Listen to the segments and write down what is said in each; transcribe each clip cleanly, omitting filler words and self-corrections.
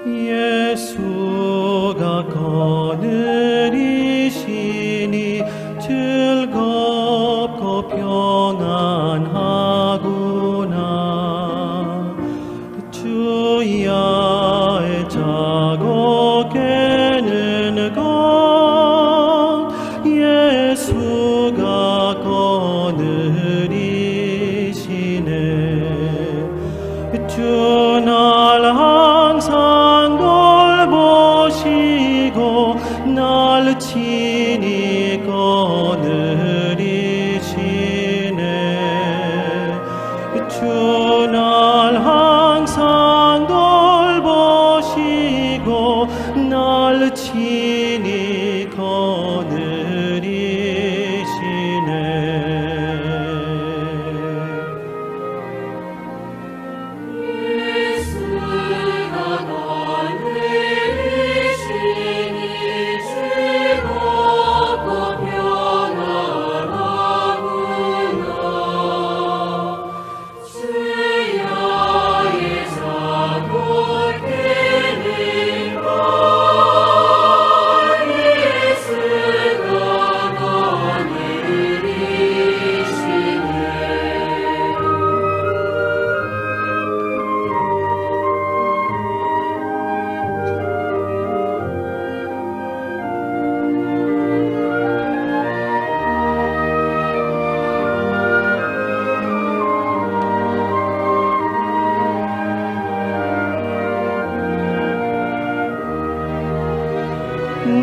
예수가 거느리시니 즐겁고 평안하구나. 주야의 자고 깨는 것 예수가 거느리시네. 주 날 항상 돌보시고 날 친히 거느리시네. 주 날 항상 돌보시고 날 친히 거느리시네.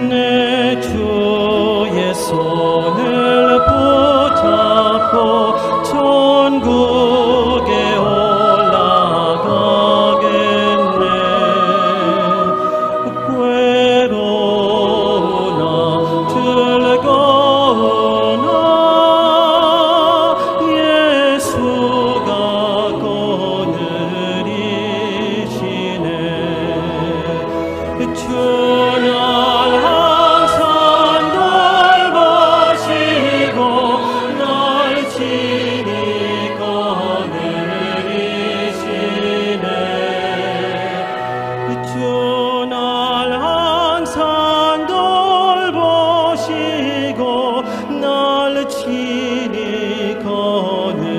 내 주의 손을 붙잡고 천국에 올라가겠네. 괴로우나 즐거우나 예수가 거느리시네. 주 날 항상 돌보시고 날 친히 거느리시네. 주 날 항상 돌보시고 날 친히 거느리시네.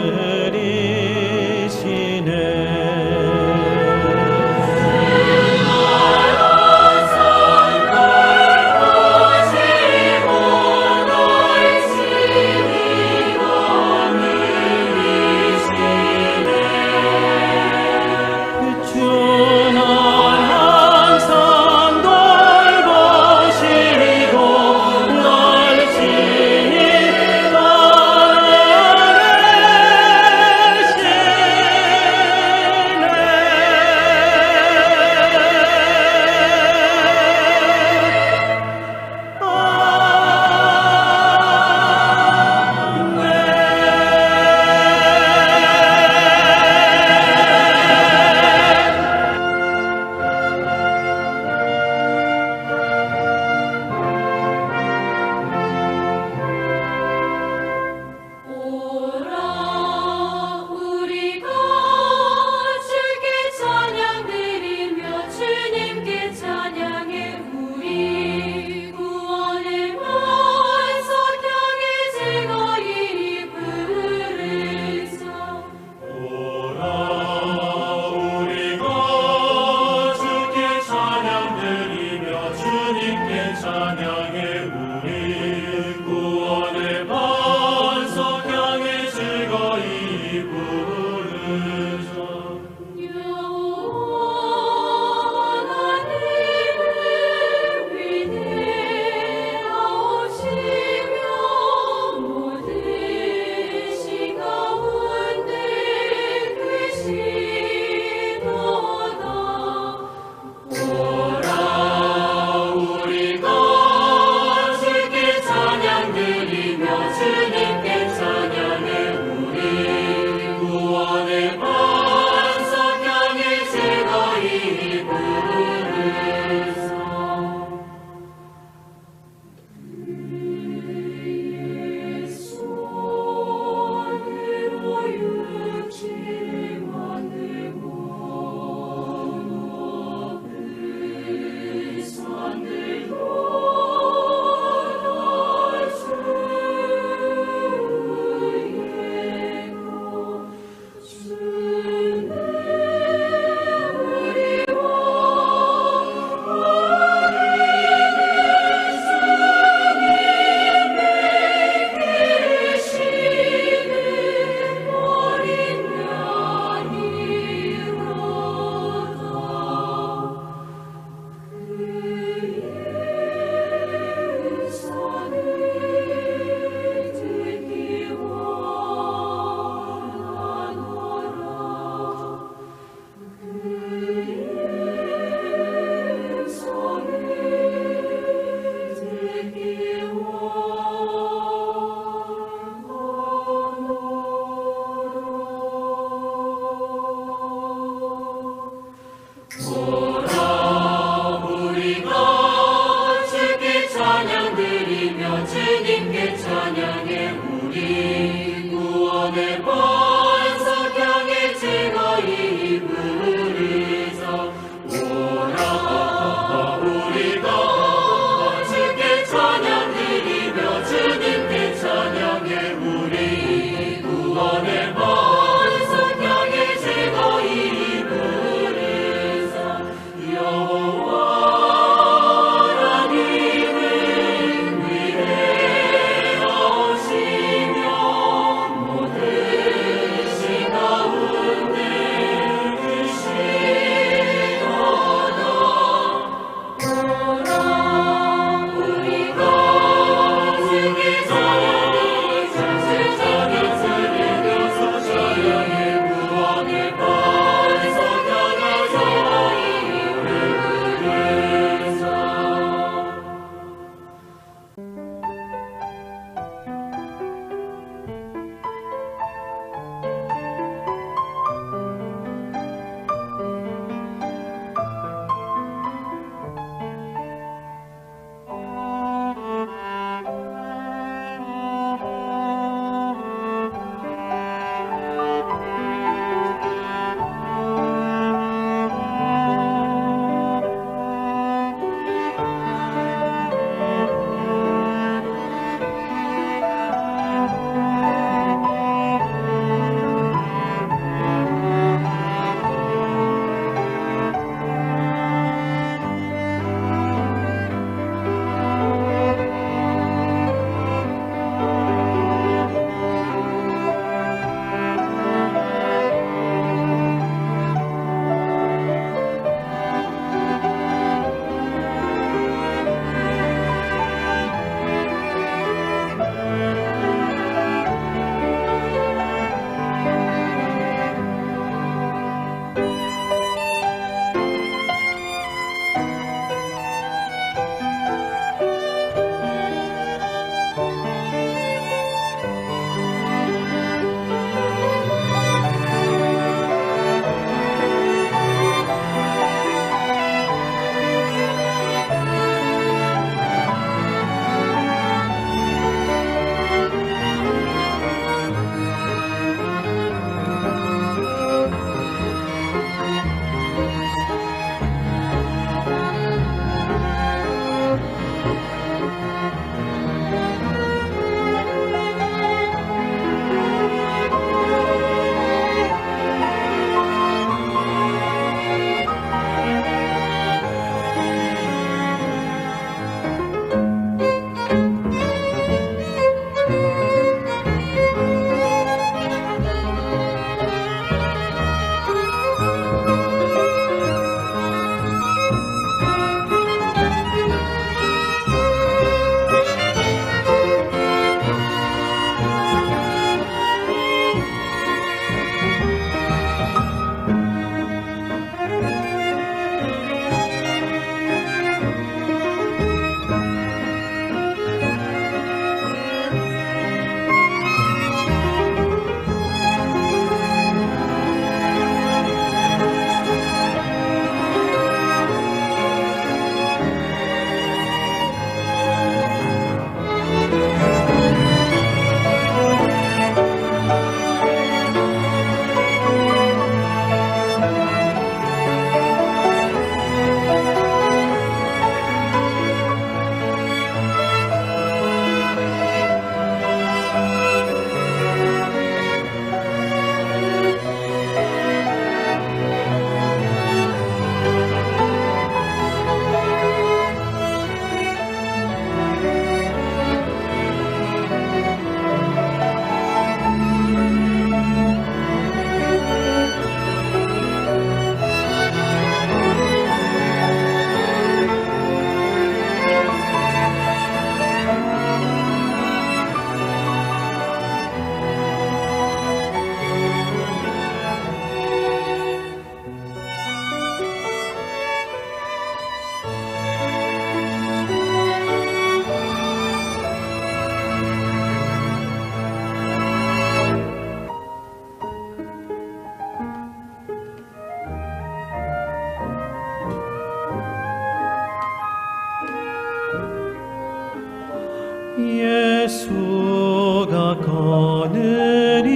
거느리시니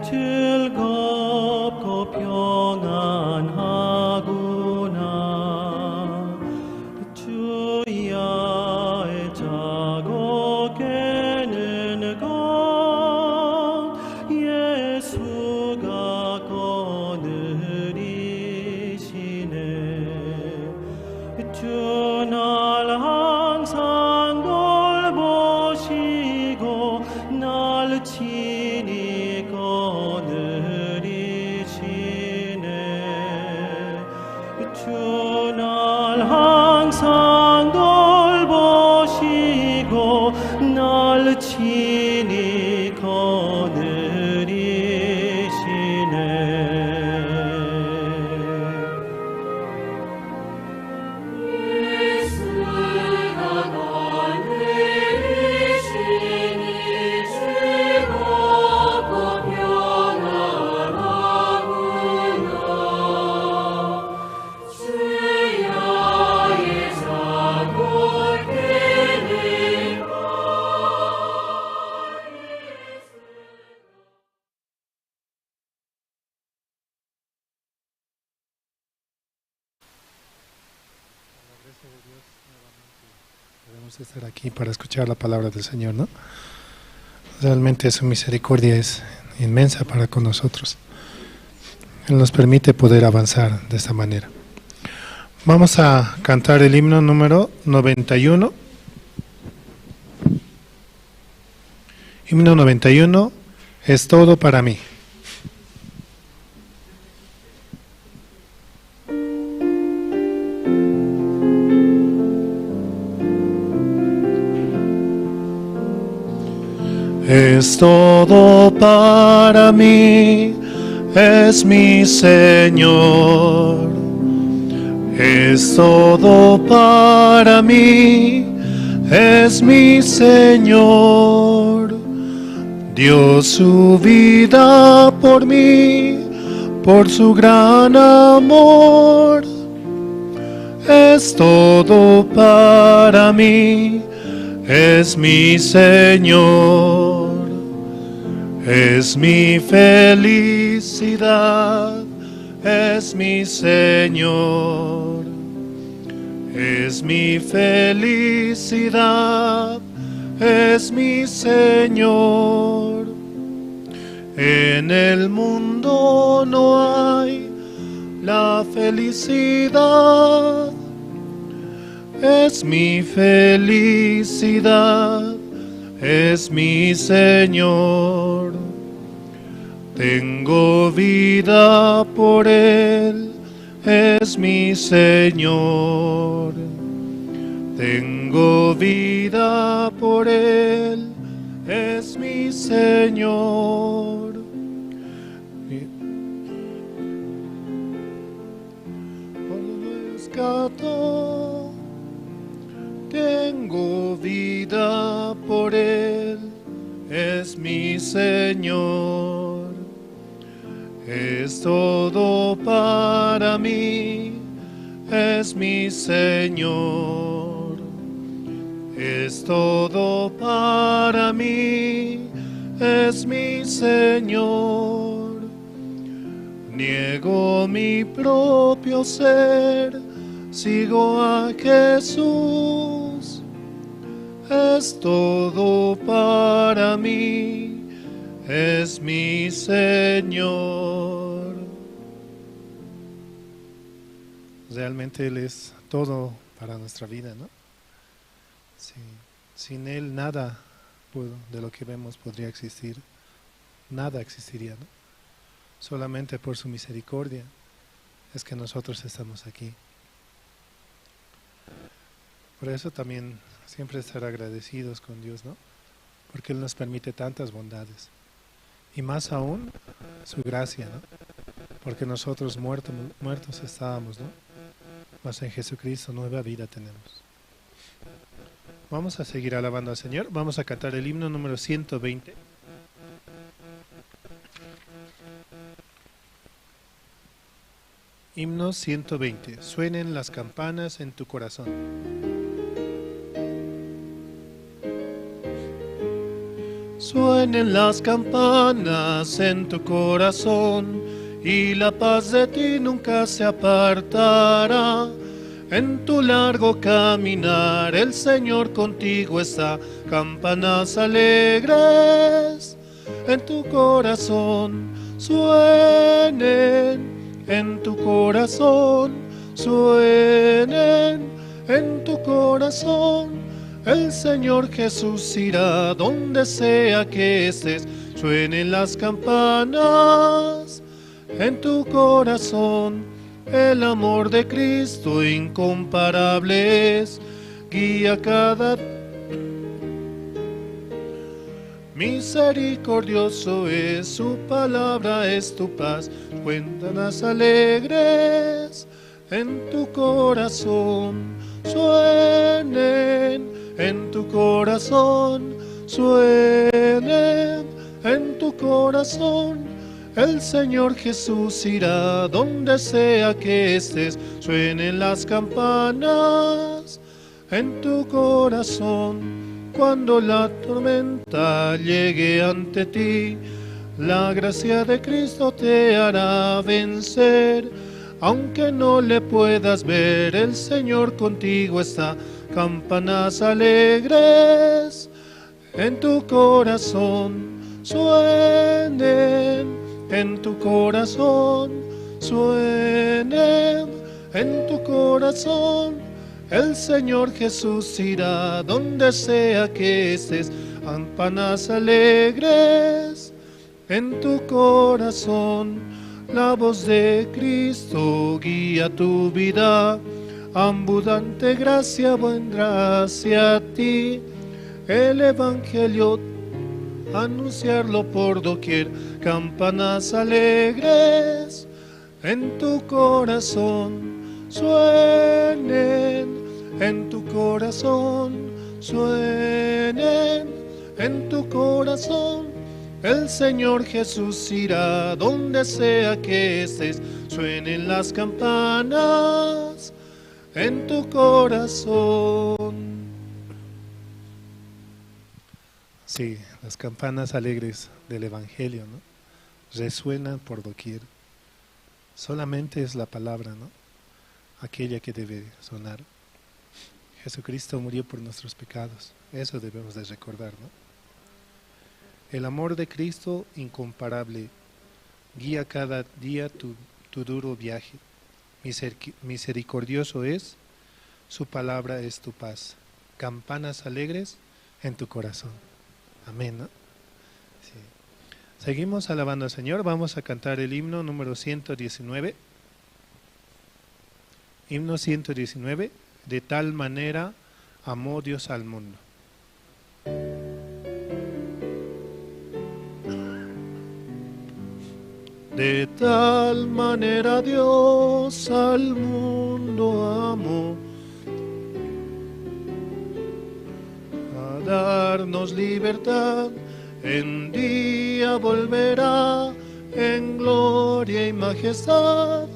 즐겁고 평안하구나. 주야의 자고 깨는 것 예수가 거느리시네. 주 날 항상 돌보시고 날 친히 거느리시네. 주 날 항상 돌보시고 날 친히 거느리시네. Podemos estar aquí para escuchar la palabra del Señor, ¿no? Realmente su misericordia es inmensa para con nosotros. Él nos permite poder avanzar de esta manera. Vamos a cantar el himno número 91. Himno 91, es todo para mí. Es todo para mí, es mi Señor. Es todo para mí, es mi Señor. Dio su vida por mí, por su gran amor. Es todo para mí, es mi Señor. Es mi felicidad, es mi Señor. Es mi felicidad, es mi Señor. En el mundo no hay la felicidad. Es mi felicidad, es mi Señor. Tengo vida por Él, es mi Señor. Tengo vida por Él, es mi Señor. Rescató. Tengo vida por Él, es mi Señor. Es todo para mí, es mi Señor. Es todo para mí, es mi Señor. Niego mi propio ser, sigo a Jesús. Es todo para mí, es mi Señor. Realmente Él es todo para nuestra vida, ¿no? Sí. Sin Él nada de lo que vemos podría existir. Nada existiría, ¿no? Solamente por su misericordia es que nosotros estamos aquí. Por eso también siempre estar agradecidos con Dios, ¿no? Porque Él nos permite tantas bondades. Y más aún, su gracia, ¿no? Porque nosotros muertos estábamos, ¿no? Mas en Jesucristo nueva vida tenemos. Vamos a seguir alabando al Señor. Vamos a cantar el himno número 120. Himno 120. Suenen las campanas en tu corazón. Suenen las campanas en tu corazón y la paz de ti nunca se apartará. En tu largo caminar el Señor contigo está. Campanas alegres en tu corazón suenen, en tu corazón suenen, en tu corazón. El Señor Jesús irá donde sea que estés. Suenen las campanas en tu corazón. El amor de Cristo incomparable es. Guía cada misericordioso es, su palabra es tu paz. Cuéntanos alegres en tu corazón suenen, en tu corazón suenen, en tu corazón. El Señor Jesús irá donde sea que estés. Suenen las campanas en tu corazón. Cuando la tormenta llegue ante ti, la gracia de Cristo te hará vencer. Aunque no le puedas ver, el Señor contigo está. Campanas alegres en tu corazón suenen, en tu corazón suenen, en tu corazón. El Señor Jesús irá donde sea que estés. Campanas alegres en tu corazón. La voz de Cristo guía tu vida. Abundante gracia vendrá hacia ti. El Evangelio anunciarlo por doquier. Campanas alegres en tu corazón suenen, en tu corazón suenen, en tu corazón. El Señor Jesús irá donde sea que estés. Suenen las campanas en tu corazón. Sí, las campanas alegres del Evangelio, ¿no? Resuenan por doquier. Solamente es la palabra, ¿no? Aquella que debe sonar. Jesucristo murió por nuestros pecados. Eso debemos de recordar, ¿no? El amor de Cristo incomparable guía cada día tu duro viaje. Misericordioso es, su palabra es tu paz. Campanas alegres en tu corazón. Amén, ¿no? Sí. Seguimos alabando al Señor. Vamos a cantar el himno número 119. Himno 119. De tal manera amó Dios al mundo. De tal manera Dios al mundo amó, a darnos libertad. En día volverá en gloria y majestad.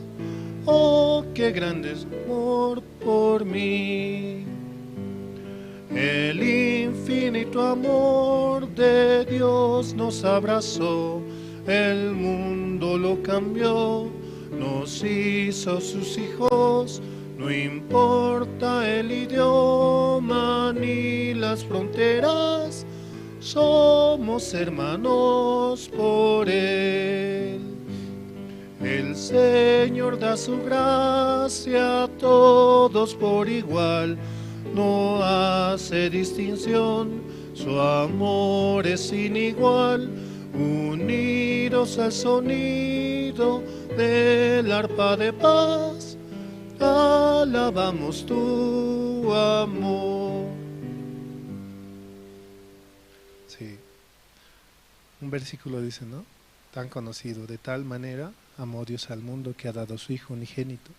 Oh, qué grande es amor por mí. El infinito amor de Dios nos abrazó. El mundo lo cambió, nos hizo sus hijos. No importa el idioma ni las fronteras, somos hermanos por Él. El Señor da su gracia a todos por igual, no hace distinción, su amor es sin igual. Unidos al sonido del arpa de paz, alabamos tu amor. Sí. Un versículo dice, ¿no? Tan conocido, de tal manera amó Dios al mundo que ha dado a su Hijo unigénito,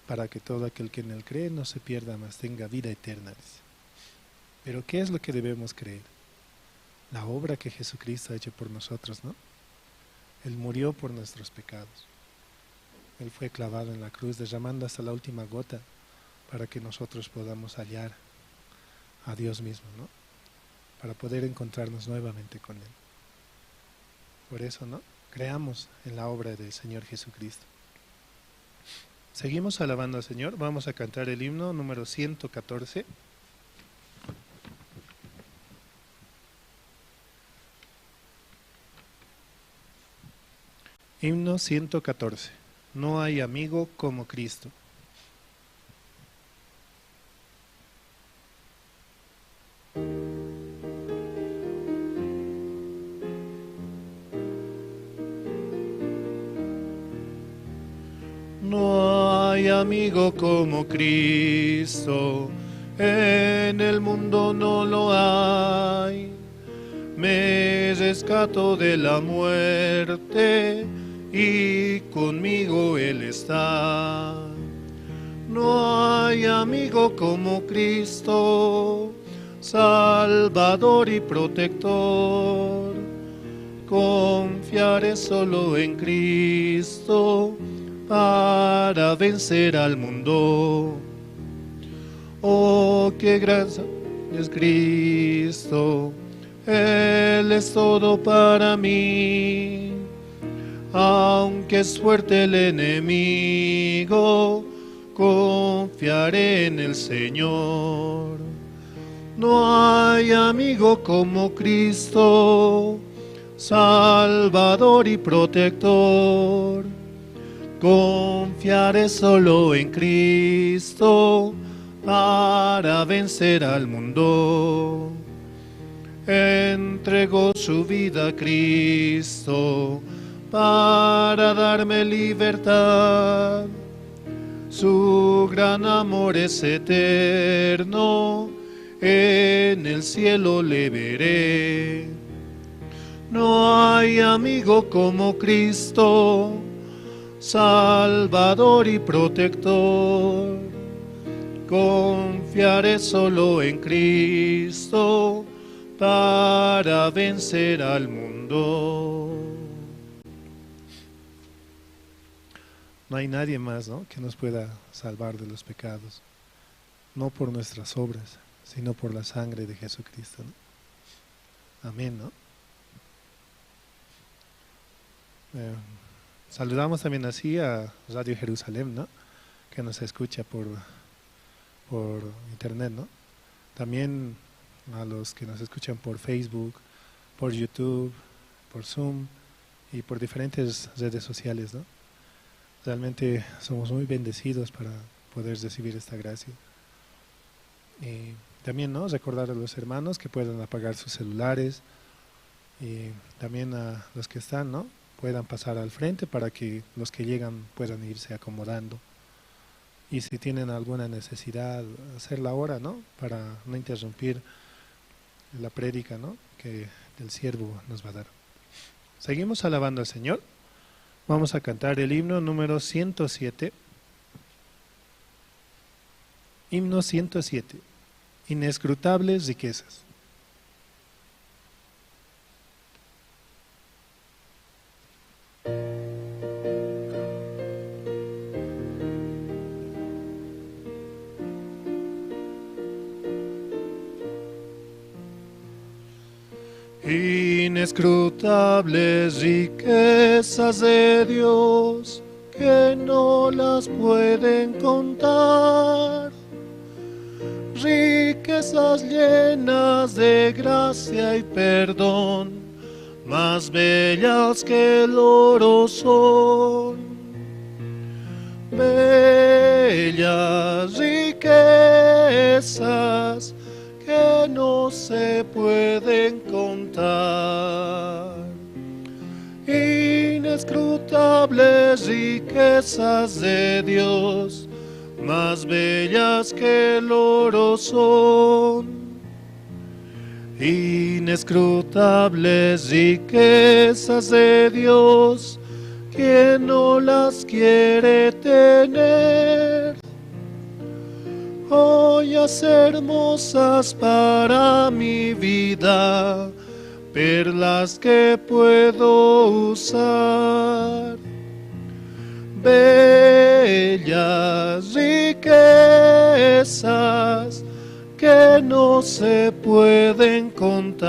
para que todo aquel que en él cree no se pierda, mas tenga vida eterna. Dice. Pero ¿qué es lo que debemos creer? La obra que Jesucristo ha hecho por nosotros, ¿no? Él murió por nuestros pecados. Él fue clavado en la cruz, derramando hasta la última gota para que nosotros podamos hallar a Dios mismo, ¿no? para poder encontrarnos nuevamente con Él. Por eso, ¿no? Creamos en la obra del Señor Jesucristo. Seguimos alabando al Señor. Vamos a cantar el himno número 114. Himno 114. No hay amigo como Cristo. No hay amigo como Cristo, en el mundo no lo hay. Me rescato de la muerte y conmigo Él está. No hay amigo como Cristo, Salvador y protector. Confiaré solo en Cristo para vencer al mundo. Oh, qué gran es Cristo, Él es todo para mí. Aunque es fuerte el enemigo, confiaré en el Señor. No hay amigo como Cristo, Salvador y protector. Confiaré solo en Cristo para vencer al mundo. Entregó su vida a Cristo para darme libertad. Su gran amor es eterno, en el cielo le veré. No hay amigo como Cristo, Salvador y protector. Confiaré solo en Cristo para vencer al mundo. No hay nadie más, ¿no?, que nos pueda salvar de los pecados, no por nuestras obras, sino por la sangre de Jesucristo, ¿no? Amén, ¿no? Saludamos también así a Radio Jerusalén, ¿no?, que nos escucha por internet, ¿no? También a los que nos escuchan por Facebook, por YouTube, por Zoom y por diferentes redes sociales, ¿no? Realmente somos muy bendecidos para poder recibir esta gracia. Y también, ¿no?, recordar a los hermanos que puedan apagar sus celulares, y también a los que están, ¿no?, puedan pasar al frente para que los que llegan puedan irse acomodando. Y si tienen alguna necesidad, hacerla ahora, ¿no?, para no interrumpir la prédica, ¿no?, que el siervo nos va a dar. Seguimos alabando al Señor. Vamos a cantar el himno número 107. Himno 107. Inescrutables riquezas. Inescrutables riquezas de Dios que no las pueden contar, riquezas llenas de gracia y perdón, más bellas que el oro son. Bellas riquezas que no se pueden contar, inescrutables riquezas de Dios, más bellas que el oro son. Inescrutables riquezas de Dios, ¿quién no las quiere tener? Joyas hermosas para mi vida, perlas que puedo usar. Bellas riquezas que no se pueden contar,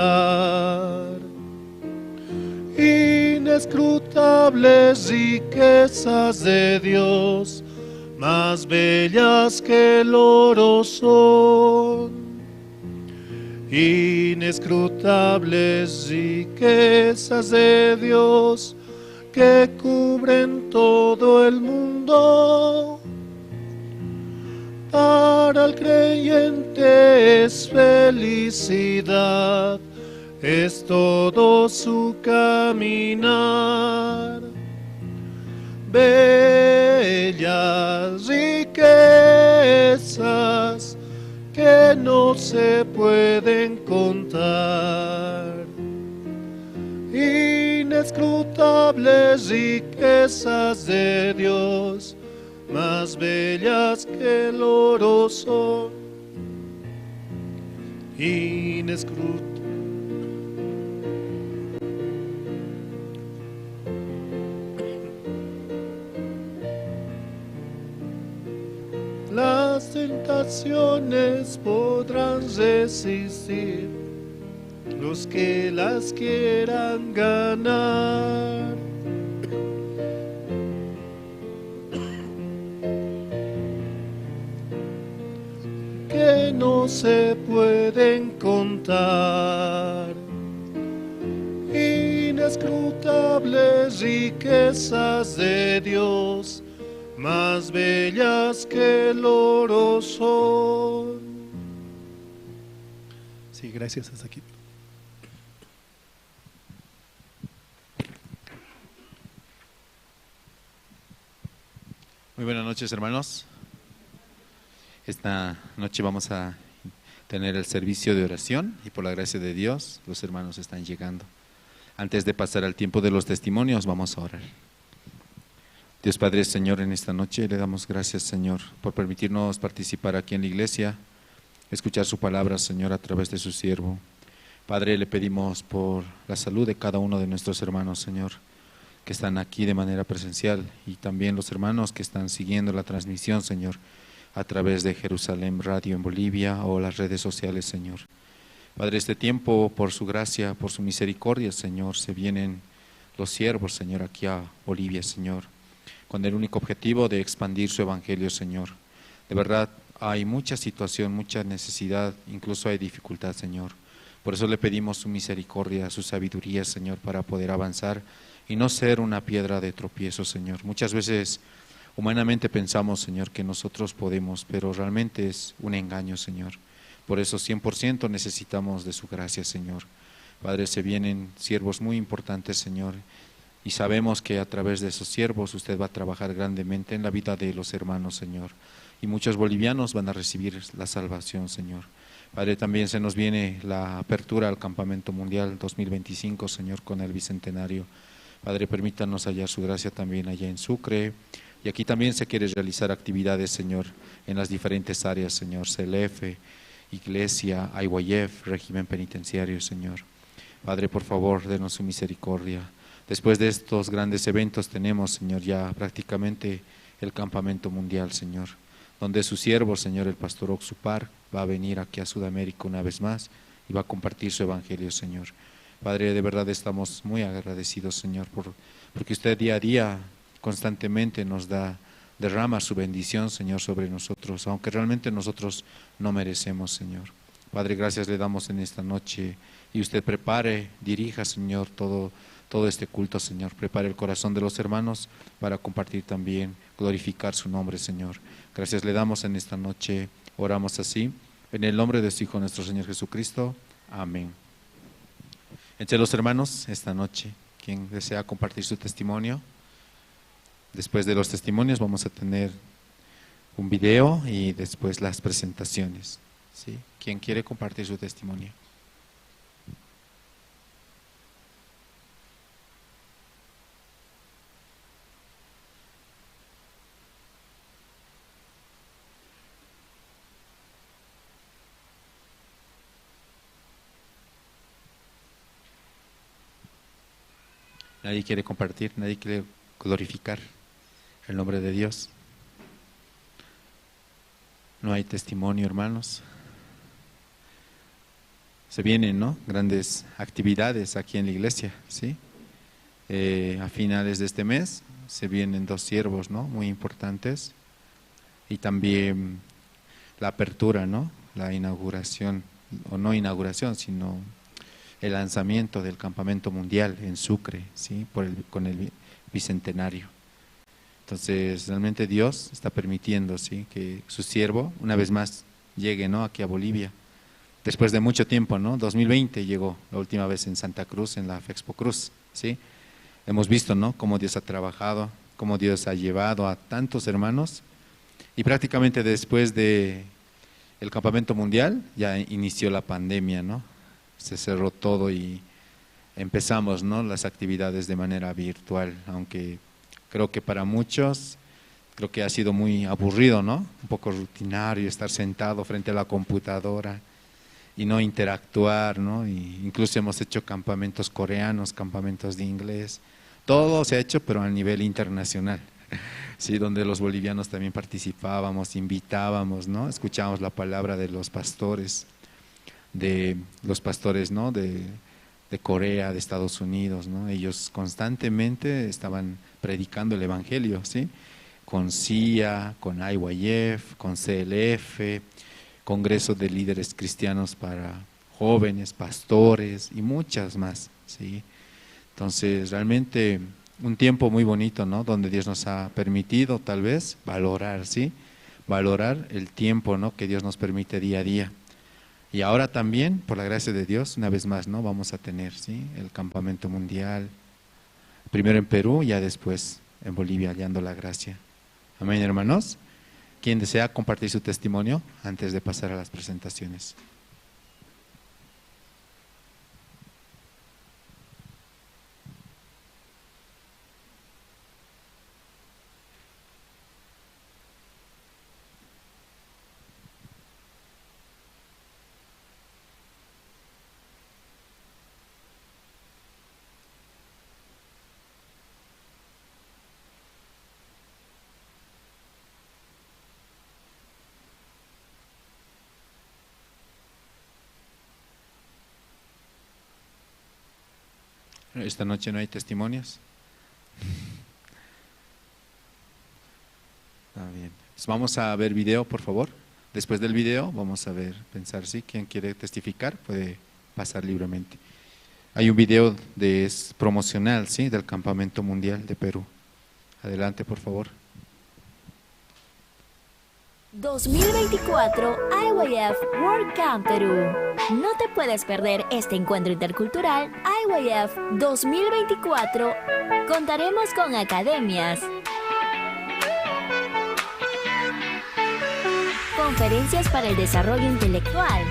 inescrutables riquezas de Dios, más bellas que el oro son. Inescrutables riquezas de Dios, que cubren todo el mundo. Para el creyente es felicidad, es todo su caminar. Bellas riquezas que no se pueden contar. Inescrutables riquezas de Dios, más bellas que el oro son. Inescrutables. Las tentaciones podrán resistir los que las quieran ganar. Que no se pueden contar. Inescrutables riquezas de Dios, más bellas que el oro son. Sí, gracias, hasta aquí. Muy buenas noches, hermanos. Esta noche vamos a tener el servicio de oración y por la gracia de Dios los hermanos están llegando. Antes de pasar al tiempo de los testimonios, vamos a orar. Dios Padre, Señor, en esta noche le damos gracias, Señor, por permitirnos participar aquí en la iglesia, escuchar su palabra, Señor, a través de su siervo. Padre, le pedimos por la salud de cada uno de nuestros hermanos, Señor, que están aquí de manera presencial y también los hermanos que están siguiendo la transmisión, Señor, a través de Jerusalén Radio en Bolivia o las redes sociales, Señor. Padre, este tiempo, por su gracia, por su misericordia, Señor, se vienen los siervos, Señor, aquí a Bolivia, Señor, con el único objetivo de expandir su evangelio, Señor. De verdad, hay mucha situación, mucha necesidad, incluso hay dificultad, Señor. Por eso le pedimos su misericordia, su sabiduría, Señor, para poder avanzar y no ser una piedra de tropiezo, Señor. Muchas veces humanamente pensamos, Señor, que nosotros podemos, pero realmente es un engaño, Señor. Por eso 100% necesitamos de su gracia, Señor. Padre, se vienen siervos muy importantes, Señor, y sabemos que a través de esos siervos usted va a trabajar grandemente en la vida de los hermanos, Señor. Y muchos bolivianos van a recibir la salvación, Señor. Padre, también se nos viene la apertura al Campamento Mundial 2025, Señor, con el Bicentenario. Padre, permítanos hallar su gracia también allá en Sucre. Y aquí también se quiere realizar actividades, Señor, en las diferentes áreas, Señor, CLF, Iglesia, IYF, régimen penitenciario, Señor. Padre, por favor, denos su misericordia. Después de estos grandes eventos tenemos, Señor, ya prácticamente el Campamento Mundial, Señor, donde su siervo, Señor, el pastor Oxupar, va a venir aquí a Sudamérica una vez más y va a compartir su evangelio, Señor. Padre, de verdad estamos muy agradecidos, Señor, porque usted día a día constantemente nos derrama su bendición, Señor, sobre nosotros, aunque realmente nosotros no merecemos, Señor. Padre, gracias le damos en esta noche y usted prepare, dirija, Señor, todo este culto, Señor. Prepare el corazón de los hermanos para compartir también, glorificar su nombre, Señor. Gracias le damos en esta noche, oramos así, en el nombre de su Hijo, nuestro Señor Jesucristo. Amén. Entre los hermanos, esta noche, quien desea compartir su testimonio. Después de los testimonios vamos a tener un video y después las presentaciones, ¿sí? ¿Quién quiere compartir su testimonio? Nadie quiere compartir, nadie quiere glorificar el nombre de Dios. No hay testimonio, hermanos. Se vienen, ¿no?, grandes actividades aquí en la iglesia, ¿sí? A finales de este mes se vienen 2 siervos, ¿no? Muy importantes, y también la apertura, ¿no? La inauguración, o no inauguración, sino el lanzamiento del campamento mundial en Sucre, ¿sí? Con el bicentenario. Entonces, realmente Dios está permitiendo, ¿sí? Que su siervo, una vez más, llegue, ¿no? Aquí a Bolivia. Después de mucho tiempo, ¿no? 2020 llegó la última vez en Santa Cruz, en la Fexpo Cruz, ¿sí? Hemos visto, ¿no? Cómo Dios ha trabajado, cómo Dios ha llevado a tantos hermanos, y prácticamente después de el campamento mundial ya inició la pandemia, ¿no? Se cerró todo y empezamos, ¿no? Las actividades de manera virtual, aunque creo que para muchos creo que ha sido muy aburrido, ¿no? Un poco rutinario estar sentado frente a la computadora y no interactuar, ¿no? Y incluso hemos hecho campamentos coreanos, campamentos de inglés. Todo se ha hecho, pero a nivel internacional, sí, donde los bolivianos también participábamos, invitábamos, ¿no? Escuchábamos la palabra de los pastores, ¿no? De Corea, de Estados Unidos, ¿no? Ellos constantemente estaban predicando el evangelio, ¿sí? Con CIA, con IYF, con CLF, Congreso de Líderes Cristianos para Jóvenes, Pastores y muchas más, ¿sí? Entonces, realmente un tiempo muy bonito, ¿no? Donde Dios nos ha permitido, tal vez, valorar, ¿sí? Valorar el tiempo, ¿no? Que Dios nos permite día a día. Y ahora también, por la gracia de Dios, una vez más, ¿no? Vamos a tener, ¿sí? El campamento mundial, primero en Perú, ya después en Bolivia, hallando la gracia. Amén, hermanos. ¿Quién desea compartir su testimonio antes de pasar a las presentaciones? Esta noche no hay testimonios. Está bien. Pues vamos a ver video, por favor. Después del video vamos a ver, pensar, ¿sí? Quien quiere testificar puede pasar libremente. Hay un video promocional, ¿sí? Del Campamento Mundial de Perú. Adelante, por favor. 2024 IYF World Camp Perú. No te puedes perder este encuentro intercultural IYF 2024. Contaremos con academias, conferencias para el desarrollo intelectual,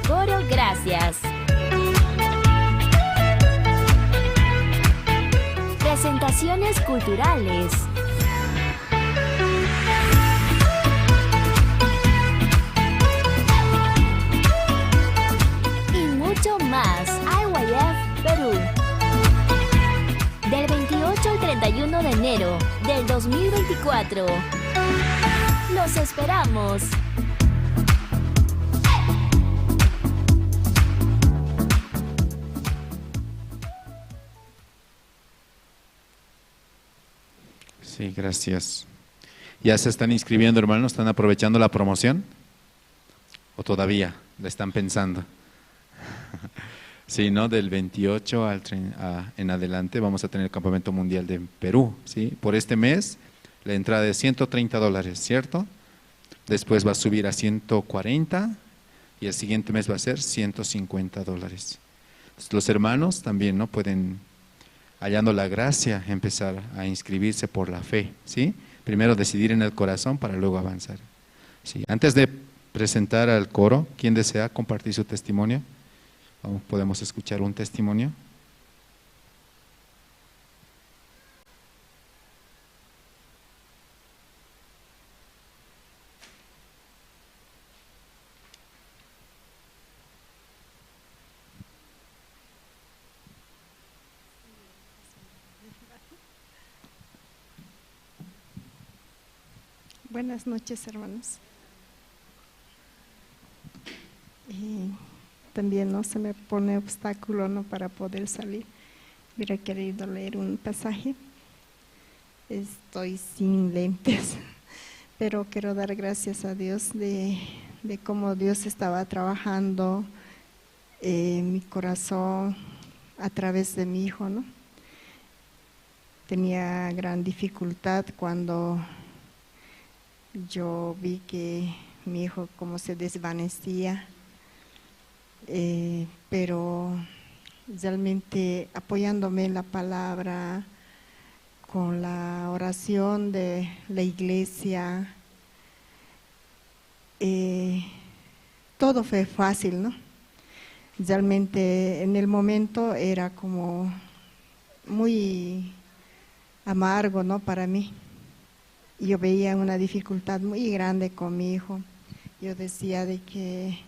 Coro Gracias, presentaciones culturales, más IYF Perú. Del 28 al 31 de enero del 2024. ¡Los esperamos! Sí, gracias. ¿Ya se están inscribiendo, hermanos? ¿Están aprovechando la promoción? ¿O todavía la están pensando? Sí, ¿no? Del 28 en adelante vamos a tener el Campamento Mundial de Perú, ¿sí? Por este mes la entrada es $130, ¿cierto? Después va a subir a 140 y el siguiente mes va a ser $150. Entonces, los hermanos también, ¿no? Pueden, hallando la gracia, empezar a inscribirse por la fe, ¿sí? Primero decidir en el corazón para luego avanzar, ¿sí? Antes de presentar al coro, ¿quién desea compartir su testimonio? ¿Podemos escuchar un testimonio? Buenas noches, hermanos. también no se me pone obstáculo, ¿no?, para poder salir. Hubiera querido leer un pasaje. Estoy sin lentes, pero quiero dar gracias a Dios de cómo Dios estaba trabajando en mi corazón a través de mi hijo, ¿no? Tenía gran dificultad cuando yo vi que mi hijo como se desvanecía, pero realmente apoyándome en la palabra, con la oración de la iglesia, todo fue fácil, ¿no? Realmente en el momento era como muy amargo, ¿no?, para mí. Yo veía una dificultad muy grande con mi hijo. Yo decía de que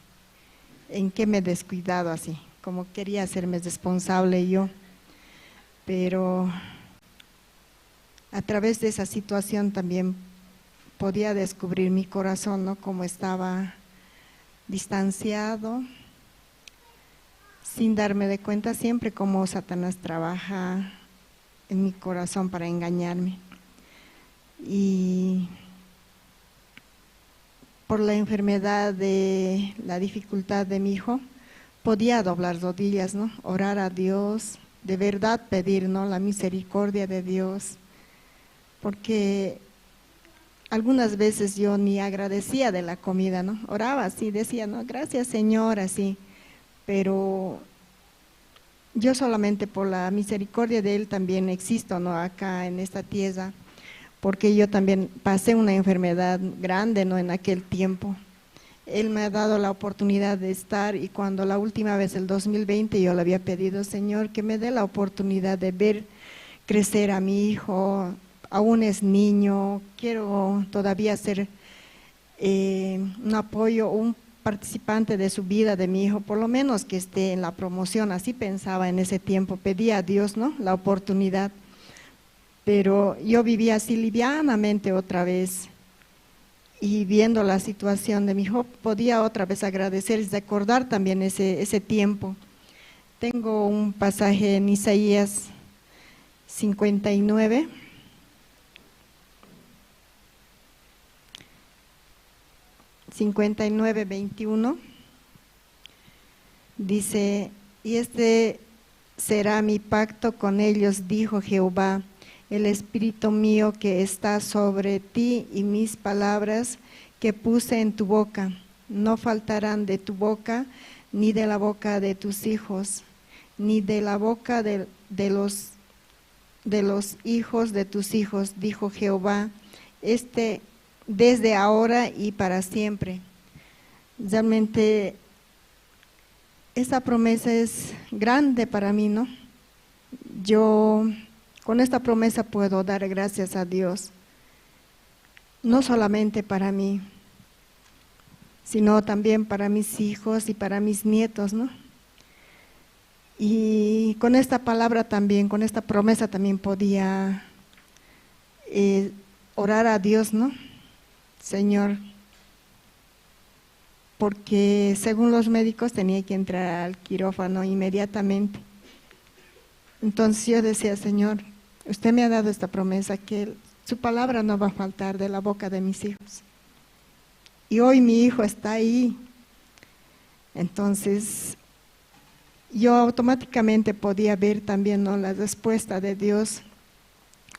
en qué me he descuidado así, como quería hacerme responsable yo. Pero a través de esa situación también podía descubrir mi corazón, ¿no?, cómo estaba distanciado, sin darme de cuenta siempre cómo Satanás trabaja en mi corazón para engañarme. Y por la enfermedad de la dificultad de mi hijo, podía doblar rodillas, ¿no?, orar a Dios, de verdad pedir, ¿no?, la misericordia de Dios, porque algunas veces yo ni agradecía de la comida, ¿no? Oraba así, decía, no, gracias Señor, así, pero yo solamente por la misericordia de Él también existo, ¿no?, acá en esta tierra, porque yo también pasé una enfermedad grande, ¿no?, en aquel tiempo. Él me ha dado la oportunidad de estar, y cuando la última vez, el 2020, yo le había pedido, Señor, que me dé la oportunidad de ver crecer a mi hijo, aún es niño, quiero todavía ser un apoyo, un participante de su vida, de mi hijo, por lo menos que esté en la promoción. Así pensaba en ese tiempo, pedía a Dios, ¿no?, la oportunidad, pero yo vivía así livianamente otra vez, y viendo la situación de mi hijo, podía otra vez agradecer y recordar también ese tiempo. Tengo un pasaje en Isaías 59, ...59, 21, dice, y este será mi pacto con ellos, dijo Jehová, el espíritu mío que está sobre ti y mis palabras que puse en tu boca, no faltarán de tu boca, ni de la boca de tus hijos, ni de la boca de los hijos de tus hijos, dijo Jehová, desde ahora y para siempre. Realmente esta promesa es grande para mí, ¿no? Yo con esta promesa puedo dar gracias a Dios, no solamente para mí, sino también para mis hijos y para mis nietos, ¿no? Y con esta palabra también, con esta promesa también podía orar a Dios, ¿no? Señor, porque según los médicos tenía que entrar al quirófano inmediatamente. Entonces yo decía, Señor, usted me ha dado esta promesa que su palabra no va a faltar de la boca de mis hijos. Y hoy mi hijo está ahí. Entonces yo automáticamente podía ver también, ¿no?, la respuesta de Dios.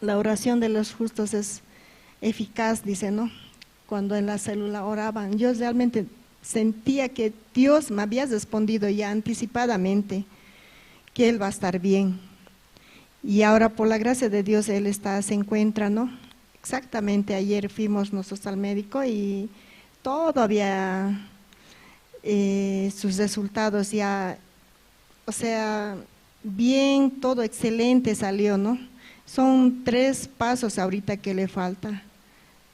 La oración de los justos es eficaz, dice, ¿no? Cuando en la célula oraban, yo realmente sentía que Dios me había respondido ya anticipadamente que Él va a estar bien. Y ahora por la gracia de Dios Él se encuentra, ¿no? Exactamente ayer fuimos nosotros al médico y todo había, sus resultados ya, o sea, bien, todo excelente salió, ¿no? Son 3 pasos ahorita que le falta.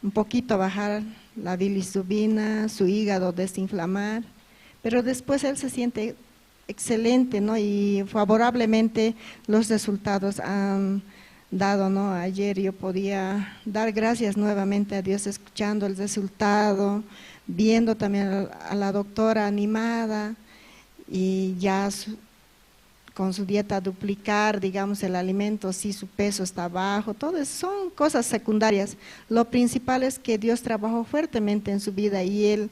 Un poquito bajar la bilirrubina, su hígado desinflamar, pero después él se siente excelente, ¿no? Y favorablemente los resultados han dado, ¿no? Ayer yo podía dar gracias nuevamente a Dios escuchando el resultado, viendo también a la doctora animada y ya con su dieta duplicar, digamos, el alimento, si su peso está bajo, todo eso son cosas secundarias. Lo principal es que Dios trabajó fuertemente en su vida y él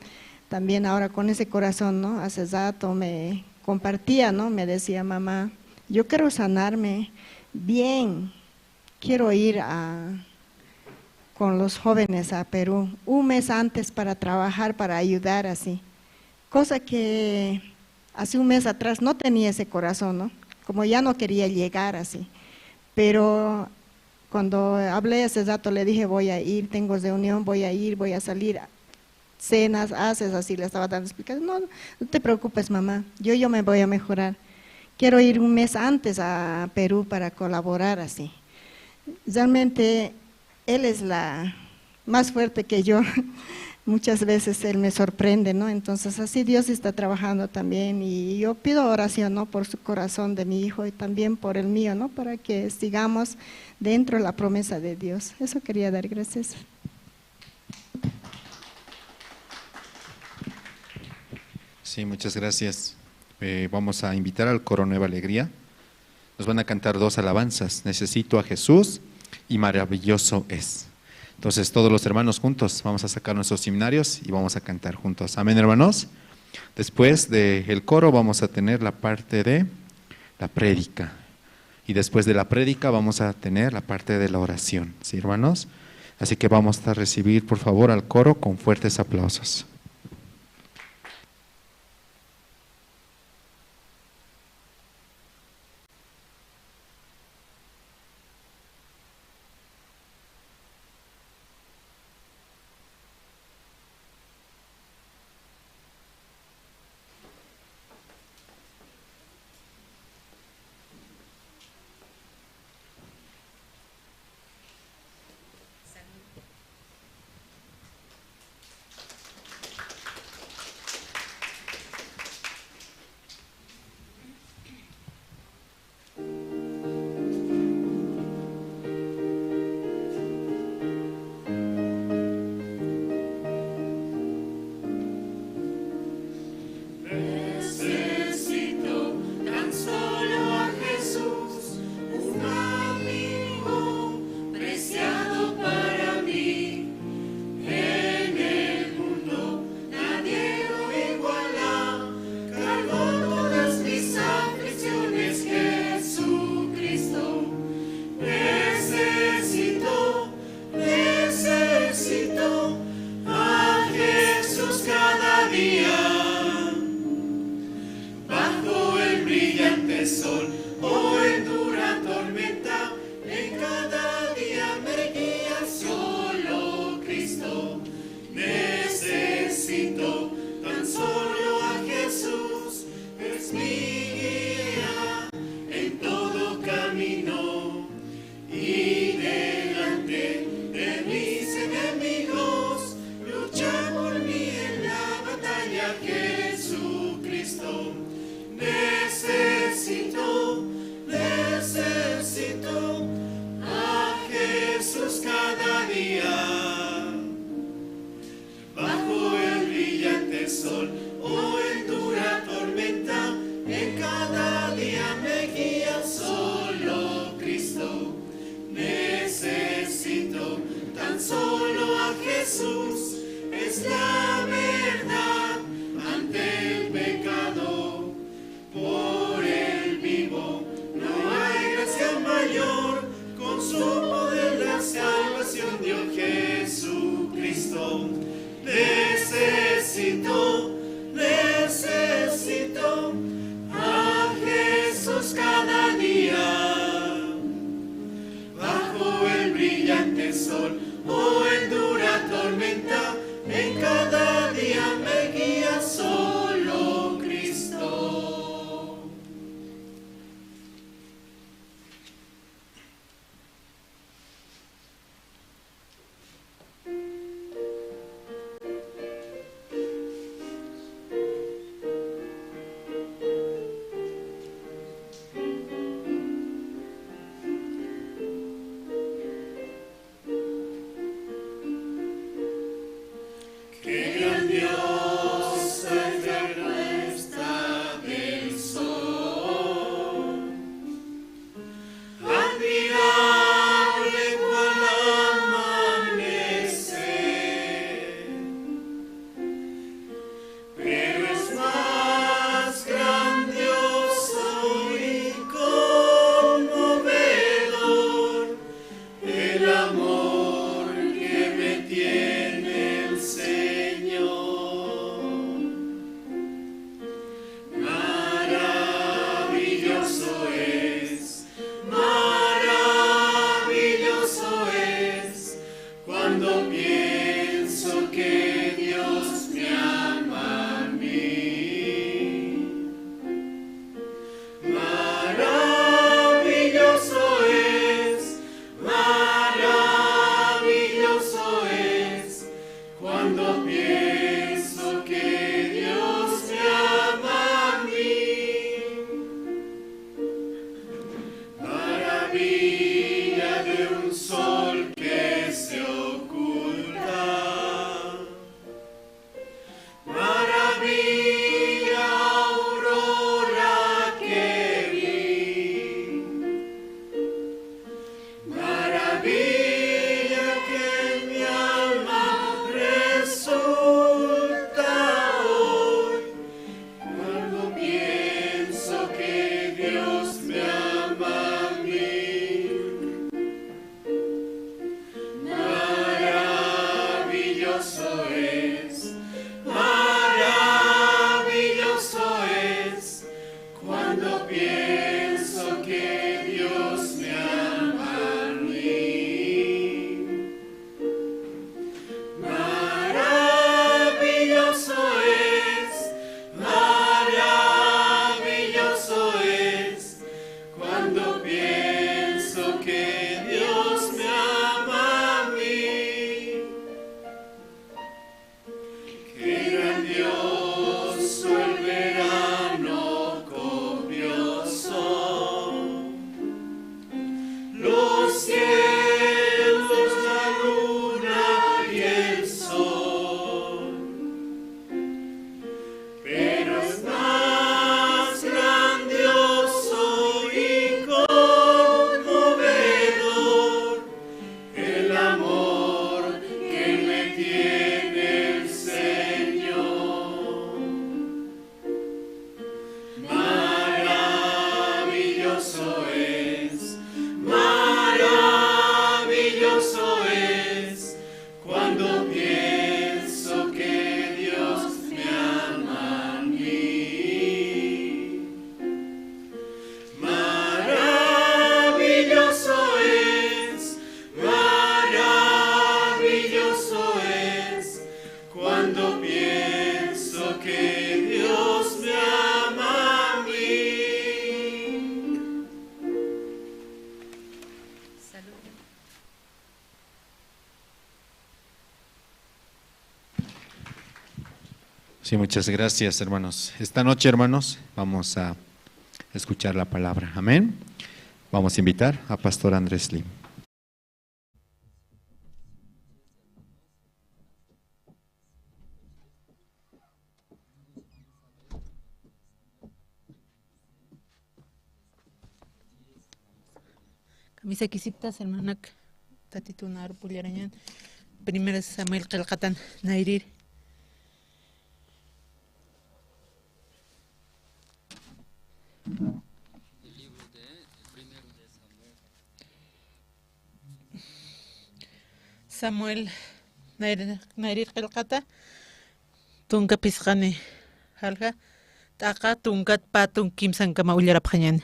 también ahora con ese corazón, ¿no? Hace rato me compartía, ¿no? Me decía, mamá, yo quiero sanarme bien, quiero ir con los jóvenes a Perú, un mes antes para trabajar, para ayudar así. Cosa que hace un mes atrás no tenía ese corazón, ¿no? Como ya no quería llegar así. Pero cuando hablé hace rato le dije, voy a ir, tengo reunión, voy a ir, voy a salir, cenas, haces así, le estaba dando explicaciones. No, no te preocupes, mamá, yo me voy a mejorar. Quiero ir un mes antes a Perú para colaborar así. Realmente él es la más fuerte que yo. Muchas veces él me sorprende, ¿no? Entonces así Dios está trabajando también y yo pido oración, ¿no? Por su corazón de mi hijo y también por el mío, ¿no? Para que sigamos dentro de la promesa de Dios. Eso quería dar, gracias. Sí, muchas gracias. Vamos a invitar al coro Nueva Alegría. Nos van a cantar 2 alabanzas, Necesito a Jesús y Maravilloso es. Entonces todos los hermanos juntos vamos a sacar nuestros himnarios y vamos a cantar juntos. Amén, hermanos. Después del coro vamos a tener la parte de la prédica. Y después de la prédica vamos a tener la parte de la oración. ¿Sí, hermanos? Así que vamos a recibir, por favor, al coro con fuertes aplausos. Que Cuando pienso que Dios me ama a mí, maravilla de un sol que se oculta, maravilla aurora que vi, maravilla que en mi alma resulta hoy, cuando pienso que Dios me ama a mí. Maravilloso es cuando pienso que Dios me ama a mí. Maravilloso es cuando pienso que Dios me ama a mí. Qué grandioso el verano copioso, los cielos, la luna y el sol, pero es más grandioso y conmovedor el amor que me tiene el Señor. Maravilloso es cuando pienso que Dios me ama a mí. Maravilloso es cuando pienso que Dios me ama a mí. Sí, muchas gracias, hermanos. Esta noche, hermanos, vamos a escuchar la palabra. Amén. Vamos a invitar a Pastor Andrés Lim. Camisa kisiptas hermanak tatitunar puliarañan. Primero Samuel Qilqatan Nairir. Samuel Nairir Qilqata tunka pisqani halqa taqa tunkat patun kimsan kama ullarapqañan.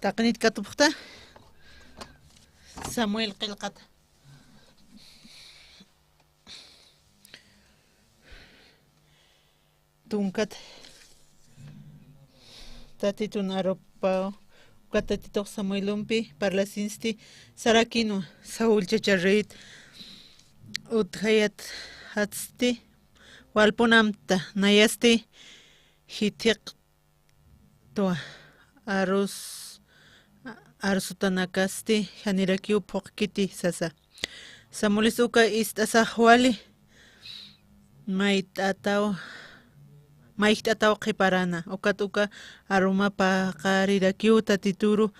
Taqnit katupqta Samuel Qilqata tunkat tatitun aropao katatitoq Samuelumpi parlasinsti sarakino Saúl chacharrit uthayat hatsti walpunamta nayasti hitiq toa arsutanakasti hanirakiu phoqkiti sasa Samuelis uka istasahwali Maihtataw qiparana ukatuka arumapa qarirakiu tatituru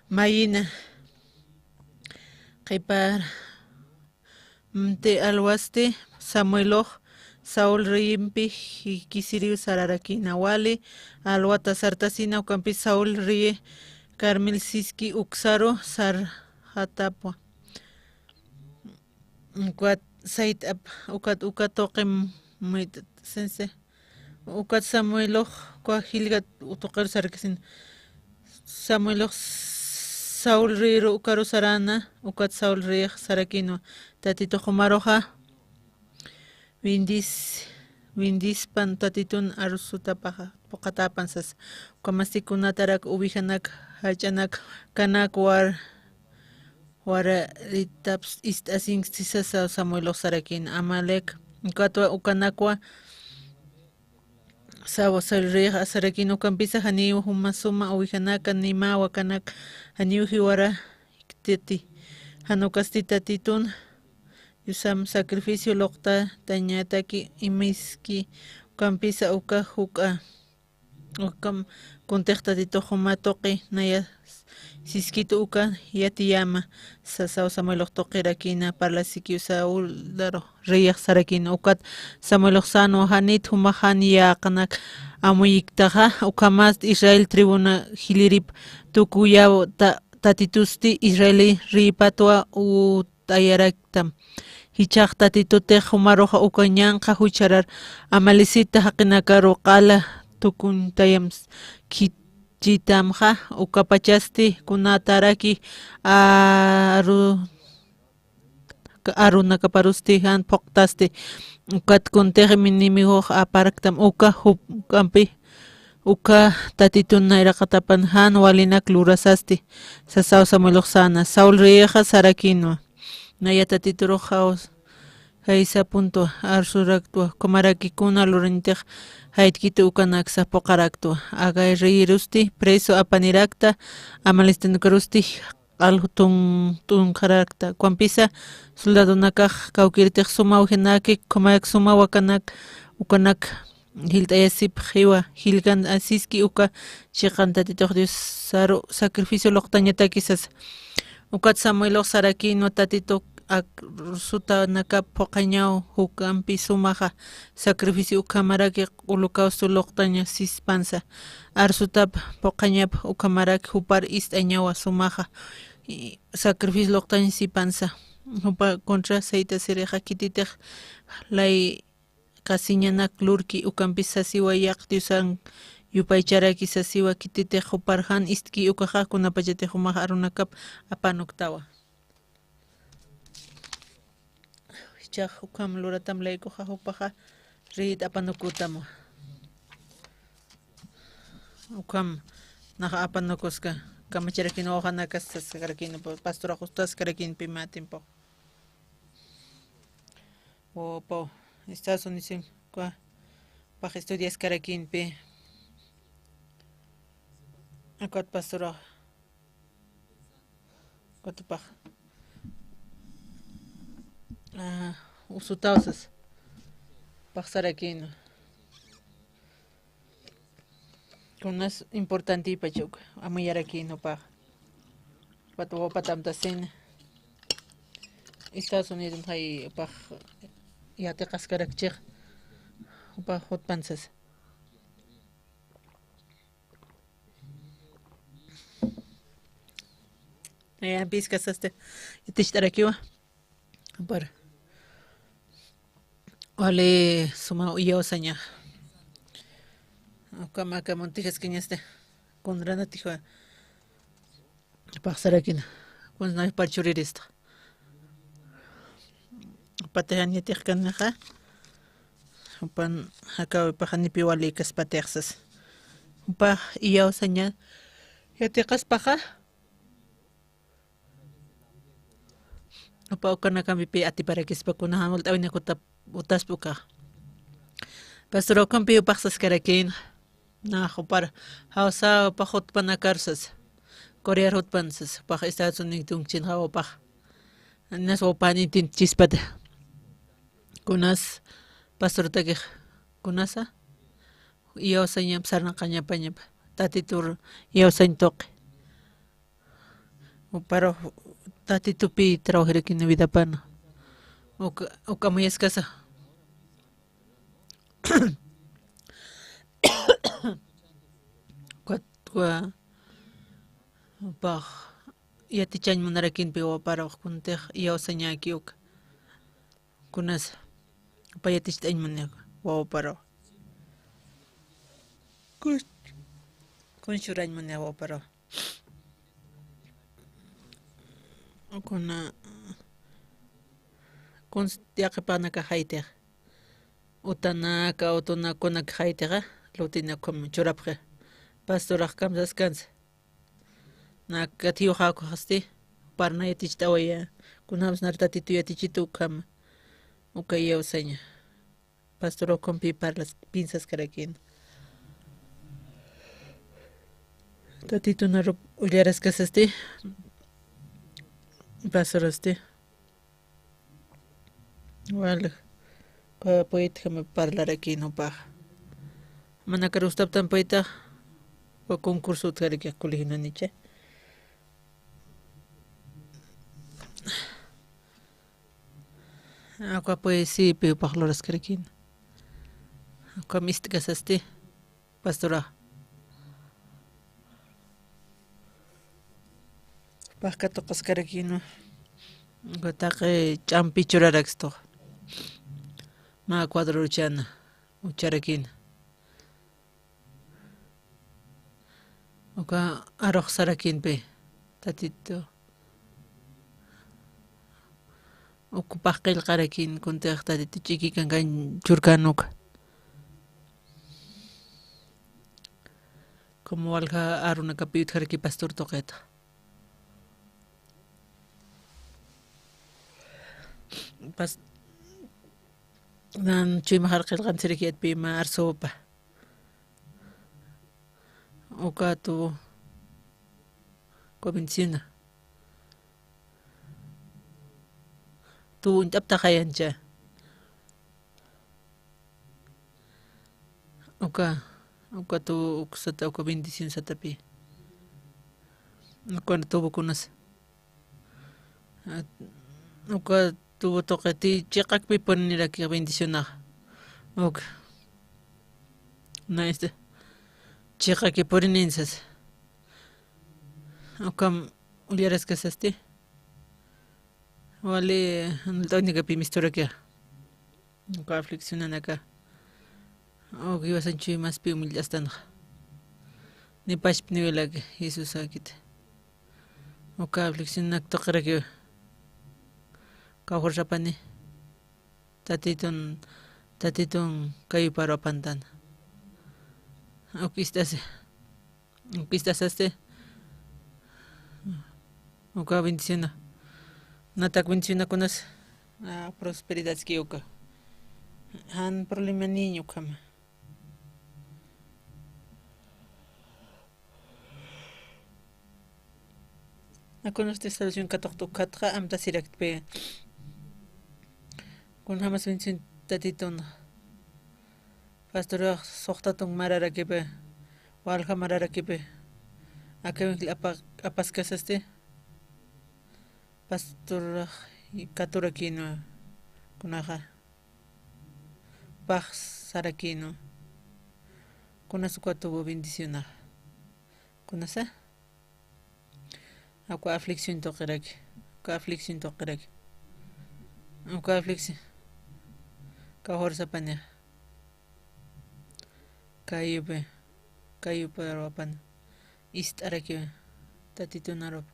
mayina qipar mte alwasti Samueloj Saúl riyimpi kisiriu sararakina wali alwata sartasina ukampi Saúl riye Carmel siski uksaro sar hatapwa ukat sait ukat toqim mait sense ukat Samueloj kwa hilgat utoqer sarkisin Samueloj Saúl riru ukaru sarana ukat Saúl riyaq sarakino tatito Jumaroja Windispan tatitun arsutapaqa pokatapansas kamasikunatarak ubijanak hachanak kanak wara ritaps asin sisasa Samuel Sarakin Amalek katwa ukanakwa sawa salriq Sarakin ukampisa haniu humasuma ubijanaka nimawa kanak haniu hiwara titi hanukasti tatitun yusam sacrificio lokta tañataki imiski kampisa uka huka ukam contexta de tojomatoqi naya siskito uka yatiyama sasao Samuel toqirakina parlasiki saul daro riyaq sarakina ukat Samuel sano hanit humahani yaqanak amuyiktaqa ukamas Israel tribuna hilirip tukuyaw tatitusti Israeli ripatwa u tayaraktam hichaq tatitute humaroja ukañanqa hucharar amalisita haqinakaru qala tukun tayams kichitamqa ukapachasti kunataraki arunakaparusti han poqtasti ukat kunteqi minimijo aparaktam uka hukampi uka tatitun nayraqatapan han walinak lurasasti sasao Samuel sana Saul riyaqa Sarakinwa naya tatituruqa haysa punto arsuraktua komarakikuna lurintiq haytkita ukanaksa poqaraktua agay rirusti preso apanirakta amalistanukarusti alhutun tunqarakta kwampisa soldadunakaq kawkirtiq suma uhinaki komayak suma wakanak ukanak hilt'ayasip hiwa hilkan asiski uka chiqan tatituq Dios saru sacrificio loqtañatakisas ukat Samuel Sarakin tatituq suta naka poqañaw hukampi sumaqa sacrificio ukamaraki holocausto loqtaña sispansa arsutap poqañap ukamaraki hupar ist'añawa sumaqa sacrificio loqtaña sipansa hupa contra seita siriqa kititiq lay kasiñanak lurki ukampi sasiwa yaqtiusan yupaycharaki sasiwa kititiq huparhan istki ukaqa kunapachatiq humaqa arunakap apanuktawa chaq hukam luratam laykuqa hupaqa rit apanukutamu hukam naqa apanukusqa kamachirakina hoqanakas karakina pastora justas karakinpi matimpo opo Estados Unidos kwa paq estudias karakinpi akat pastora kotupaq usutausas paqsarakino kunas importante pachuk amuyarakino paq patuwapatamtasina Estados Unidos hay paq yatiqaskarakchiq paq hutpansas piskasaste itixt'arakiwa para wale suma uyawsaña ukamaka montijasquiñaste kunrana tijo paqsarakina kunay parchurirista patejaniatiq kanaqa upan hakawi paqanipi wali kaspateqsas upaq iyawsaña yatiqaspaqa upa ukanakampipi atiparakispakunaqa mult'awinakuta utaspuqa pastor ukampi upaqsas karakin na upar hawsa upaq hutpanakarsas Korea hutpansas upaq Estados Unidos tunchinqa upaq nas upanitin chispata kunas pastor takiq kunasa iyawsaña sarnaqañapañapa tatitur iyawsañ toqi uparo tatitupi trabajarakina vidapana ukamuyasqasa kwa upaq yatichañ munarakinpi waparaq kuntiq iyawsañaki uka kunas upa yaticht'añ munak wawaparaw kunshurañ munak wawaparaw kuna kunstiaqipaqnaka haytiq utanaka utunakunak haytiqa lutinakum churapqa pastoraq kamsaskansa naka tiyuqaku hasti parna yatichta waya kunamas nartatitu yatichitu kama ukay yawsaña pastor kompi parlas pinsas karakin tatitu narup ullarasqasasti pastorasti wala ka poeta kama parlarakin upaq mana karustaptan poeta wa concurso tkariki colegio aqua poesía pe upaqloras karakin aqua místicasasti pastora paqka toqas karakino gotaqe ch'ampi churarakstok ma cuadro uchana ucharakin uka aroq sarakinpi tatito ukupaq qillqarakin kuntiq tatito ch'iki kankan churkanuka como walqa aruna kapi utjarki pastor toqeta nan chima harqilqan sirikiyatpi ma arsopa uka tu convenciona tu intapta qayancha uka tu uksata uka bendición satapi uka tubukunas uka tuvo toqeti chiqaqpi poniniraki bendicionaq uka na chiqaqi porininsas ukam ullarasqasasti wale anult'awniqapi misturaki uka afliccionanaka uka iwasanchu imaspi humillastanaq nipashpi niwilaki Jesus akita uka afliccionanak toqiraki kawqurrapani tatitun kayparo apantana ukistasasti uka bendiciona natak bendicionakunas prosperidadski uka han problema niño kama akunas instalación katoqtu katqa amta sirakpi kun hamas bendición tatitun pastor soqtatun mararakipi walqa mararakipi akawin apaskasasti pastor katurakino kunaqa paq sarakino kunas uka tuvo bendicionaq kunasa aqua aflicción toqiraki uka aflicción toqiraki uka aflicción kawqurasapani kayupi apan ist'araki tatitunarup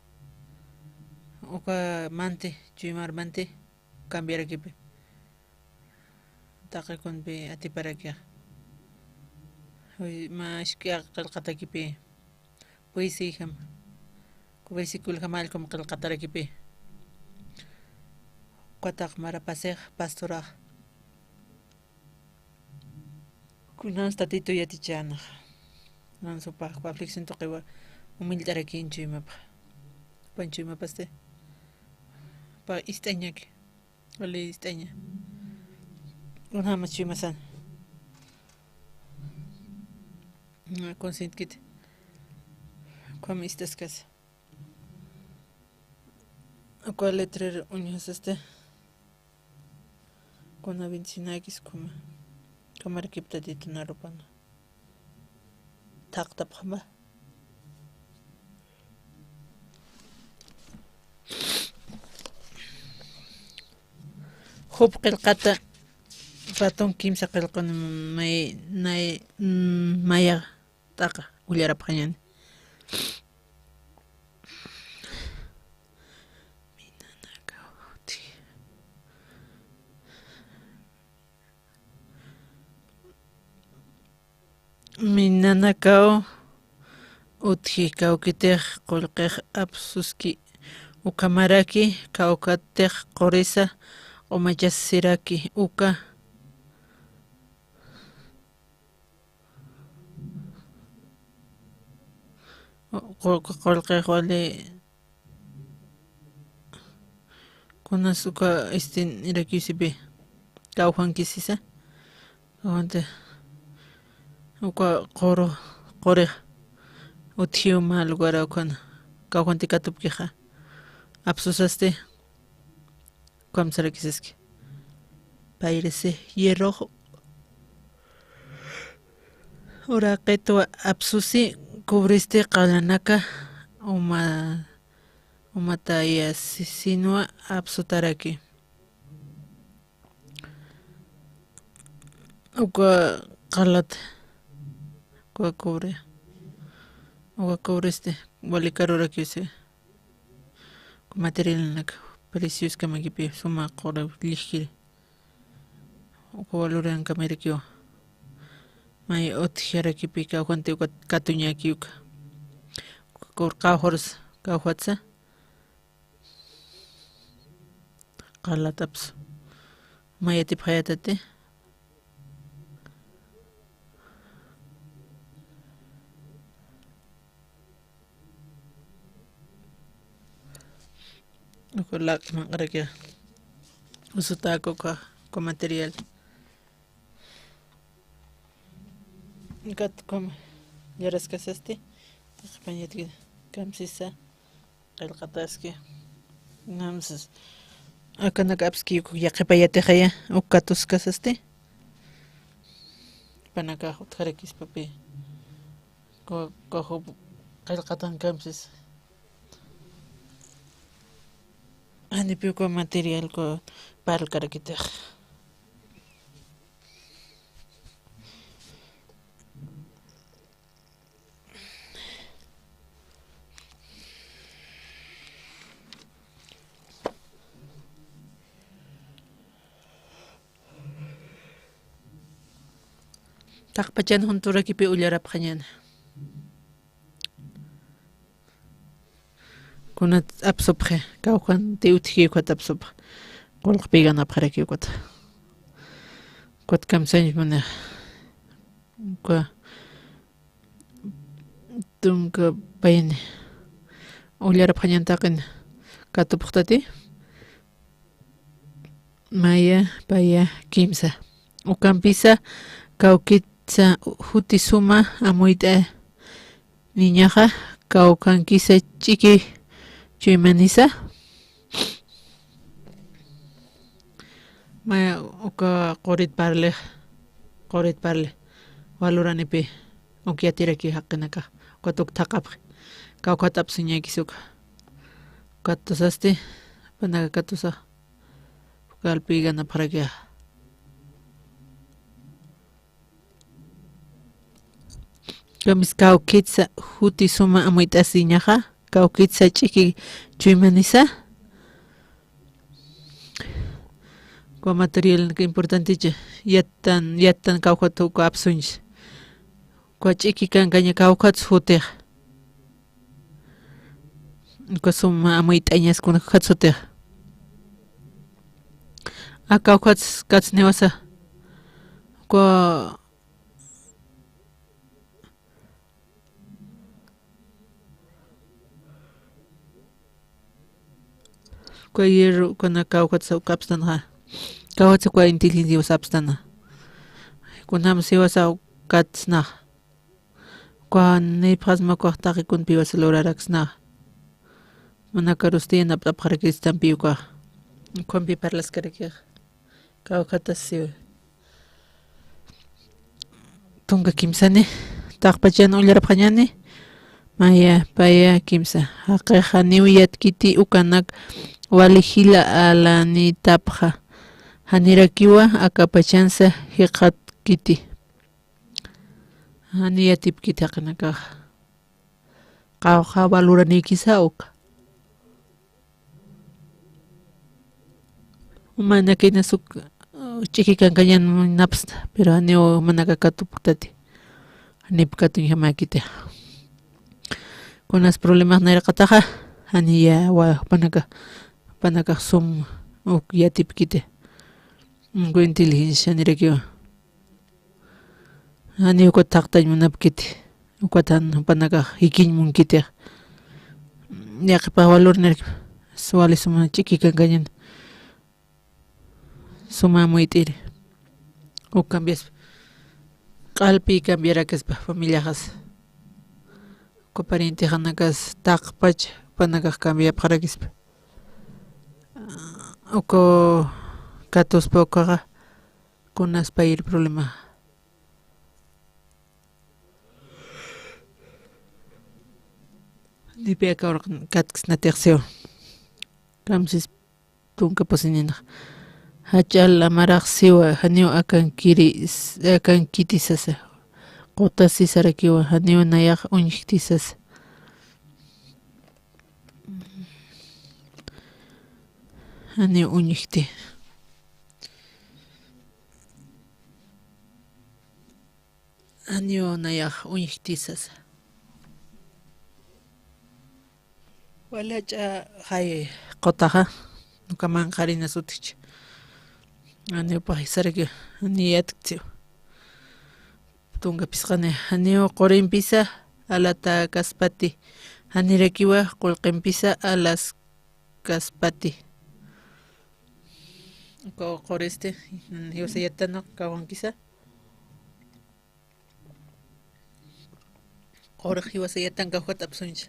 uka manti chuymar manti cambiarakipi taqikunpi atiparaki mashkiaq qillqatakipi poesía hama versículo hamal como qillqatarakipi ukataq marapasiq pastoraq kunas tatito yatichanaq nansupaq aflicción toqiwa humildarakinchu imapaq panchu imapaste pa ist'añaki wale ist'aña kunamas chuimasan conscientkita kuam istaskas uka letrero uñasaste kuna bendicionakis kuma kamarkip tatitunarupan taqtapqama huk qillqata ratun kimsa qillquna maya taqa ullarapaqñani Minanakaw utji kawkitej qolqej apsuski ukamaraki kawkatej qorisa umachasiraki uka qolqej wali kunas uka irakisipi kawjankisisa kawante uka qorej utjiuma lugar ukana kawjanti katupkija apsusaste kamsarakisiski pairese hierrojo ora qeto apsusi cubriste qalanaka umataya sinua apsutaraki uka qalat uka cubriste walikaruraki material nak precios kamakipi suma qora ligiri uka waluran kamerikio may otjarakipi kawjante uka katuñaki uka qawjors kawjatsa qalataps mayatip hayatate uka lakman qarakia usutako ka material kat kom yaraskasaste español kamsisa qelqataski namsas akanakapski yaqipayate khaya ukatuskasaste panaka utjarakis papi ko qelqatan kamsis anipi ko material ko parkarakitej taqpachan hunturakipi ullarapqañana kunat apsupje kawjan tiutjiukat apsup qolqpiganapqaraki ukat kamsaña mana uka tunka payni ullarapqañantaqin katupqtati maya paya kimsa ukanpisa kawkitsa huti suma amuyta niñaqa kawkankisa ch'iki chuymanisa maya uka qorit parle waluranipi ukyatiraki haqqinaka ukatuk thaqapqi kawkhatapis ñaykis uka katusaste panaka katusa kalpiganapqaraki kamis kawkitsa huti suma amuyt'asiñaqa kawkitsa ch'iki chuymanisa kwa material importanticha yatan kawjata uka apsunchis kwa ch'iki kankaña kawjatas hutiq uka suma amuyt'añaskuna kawjatas hutiq kawjatas katas niwasa kwa hierro kuna kawjatas uka apstanaqa kawjatas kwa inteligencia apstana kunaman siwasa katsnaqa kwa nipqas makuaq taqikunpi wasa lograraksnaqa mana karustiyan apqarakistampi uka ukhanpi parlaskaraki kawjatas siwa tunka kimsani taqpachan ullarapqañani maya paya kimsa haqiqa niwiyat kiti ukanak walijila alanitapqa hanirakiwa akapachansa hiqat kiti haniyatip kiti haqinakaqa qawqa valuranikisa uka mana kinasuk ch'iki kankañan napsta pero haniwa manaka katuptati nipkatun hamakite kunas problemas nairqataqa haniya wa panaka sum uk yatipkite unku inteligencia nirakiwa hani uka taqtañ munapkite ukatan panaka hikiñmunkite yaqipa valor nirki suwali suma chiki kankañan suma muyt'iri uk cambias q'alpi cambiarakas familiajas uka pariente hanakas taqpach panakaq cambiapaqarakispa uka katuspa ukaqa kunaspa ir problema Dipiaka katkas natiqsiwa kamsis tunka pasininaq hach'al amaraq siwa haniwa akankiti sasa quta sisarakiwa haniwa nayaq uñiqti sasa haniwa uñiqti haniwa nayaq uñiqti sasa Walacha hay qotaqa nuka manqarina sutich aniupa hisaraki niyatqtsiw tunka pisqani aniu qorinpisa alata kaspati hanirakiwa qullqinpisa alas kaspati qoriste hiwasayatano kawankisa qoriq hiwasayatan kawqata apsuncha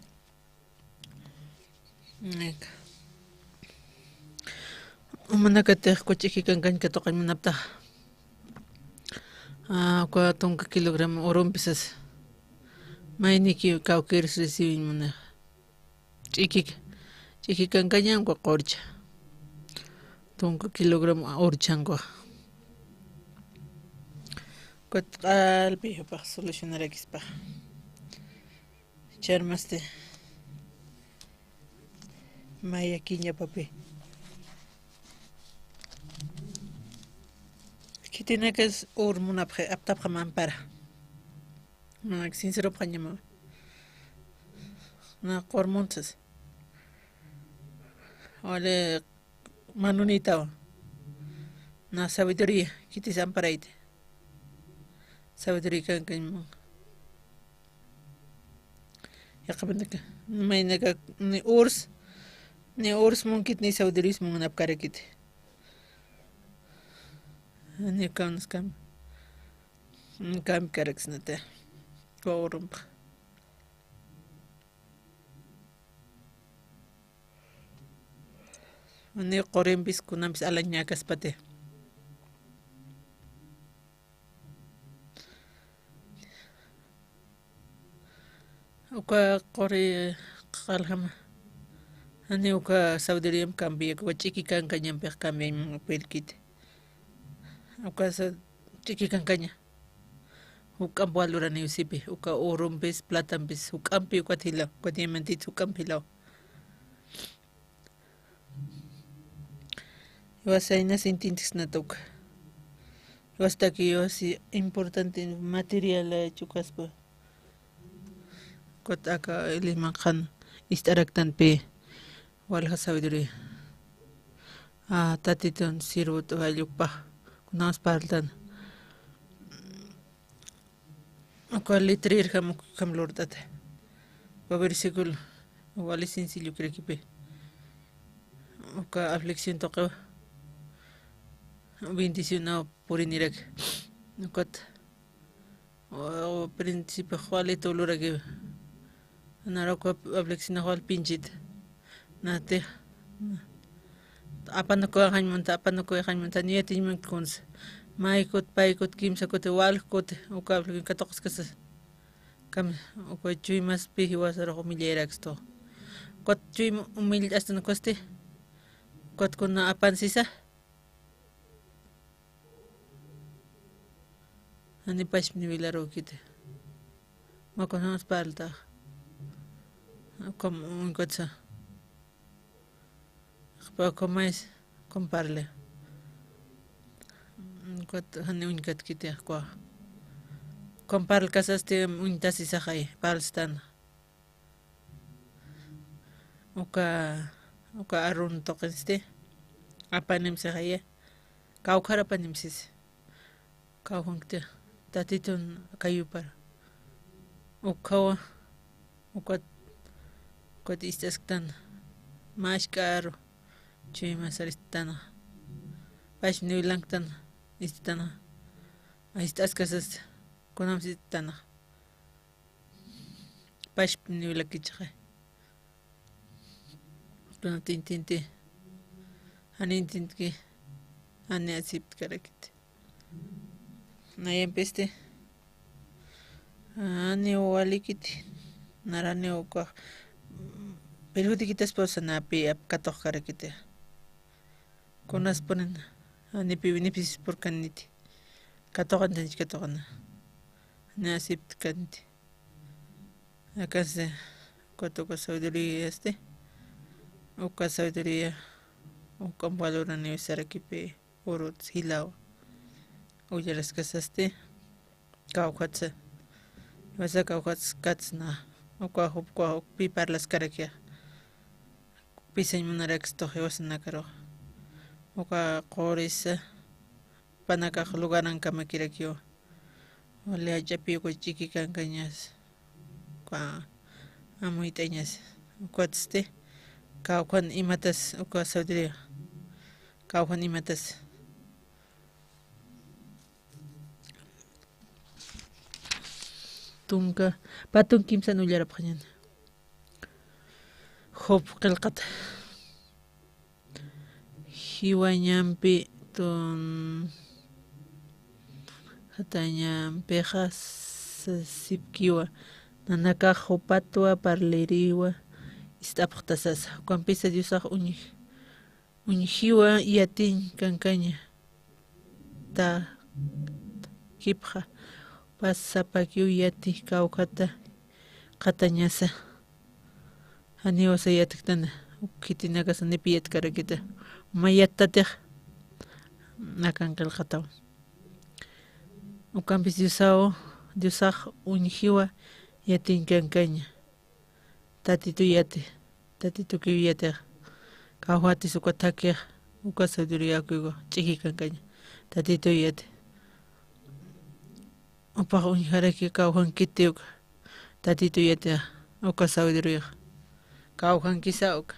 Manakatej kuchiki kankanka toqay munaptaj kwa tunka kilogramo urunpisas mayniki kawkiris recibin munaq ch'iki kankañan kwa qurcha tunka kilogramo urchanqa kwa q'alpi hupaq solucionarakispa charmaste Maya kiña papi. Kitinakas munapje aptapja mampara. Nak sincero pañama. Na cormontes. Ole manunita. Na sabiduría kitis amparaite. Sabiduría kan yaqabanaka maynaka ni urs munkit ni saudiris munap karakit ni kanas kam karaks nate korum ni qorim bis kunam bis alanya kaspate uka qori qalhama Ani uka saudariam cambia kwa chiki kankaña pek cambia pelkit. Uka sa chiki kankaña. Uka valora ni usipi. Uka orumpis, platampis. Uka ampi uka tila. Uka diamantit uka ampilao. Iwasayna sintintis na tuka. Iwasta ki iwasi importante material chukaspa. Kot aka ilimankan istaraktan pe. Walha sabiduría. Tatiton sirvo to ayukpa. Kunas partan. Ako litrir kam lordate. Va versículo. Wali sencillo creo que pe. Oka aflicción toque. Bendición por inirak. Okot. O principio wali tolura que. Naroko aflicción wal pinchit. Nate apano ko hanmunta niyatin man kuns maikot paikot kimsakot walkot ukabl katoqs kas kam uko chui mas pi wasara humillerax to kot chui umil astan koste kot kuna apan sisa ani pas ni vilaro kite makonos palta como un kotsa Poco más comparle. Kot hani unkat kiti kwa. compar casaste untas isaqay palstan uka arun toqinste apanim saqaya kawkhara panimsis kawhunkte tatitun kayupar ukawa ukat istastan mashkaro chima saristana pash niwlanktan istana istas kasas kunam sistana pash niwlakichqa kuna tintinti anintintki ani asipt karakit nayempeste ani walikiti narani uka perjutikitas posanapi apkatoq karakite kunas ponen nipis porkaniti katoqan tanich katoqana nasipt kanti akase kotoka sabiduría uka sabiduría uka valorani usarakipi urut hilaw uyaras kasaste kawkhatsa wasa kawkhats katsna uka hupqa pi parlas karakia pisañ munarakas toqi wasanakaro uka qorisa panakaq lugaranka makirakiwa wali hachapi uka chiki kankañas uka amuytañas ukatiste kawkhan imatas uka sabiduría kawkhan imatas tunka patun kimsan ullarapaqñana hop qillqata hiwañampi tun hatañampiqa sipkiwa nanakaq hupatwa parleriwa istapaq tasasa ukanpisa Diosaq uñihiwa yatin kankaña ta kipqa pasapakiw yati kawkhata qatañasa aniwasa yatiktana ukitinakasa nipi yatkarakita mayatatiq nakan qillqatawan ukanpis Diosaq uñihiwa yatin kankaña tatitu yati tatitukiw yatiq kawhatis uka thakiq uka sabiduría kuyqa ch'iki kankaña tatitu yati upaq uñijarayki kawhankiti uka tatitu yatiqa uka sabiduría kawhankisa uka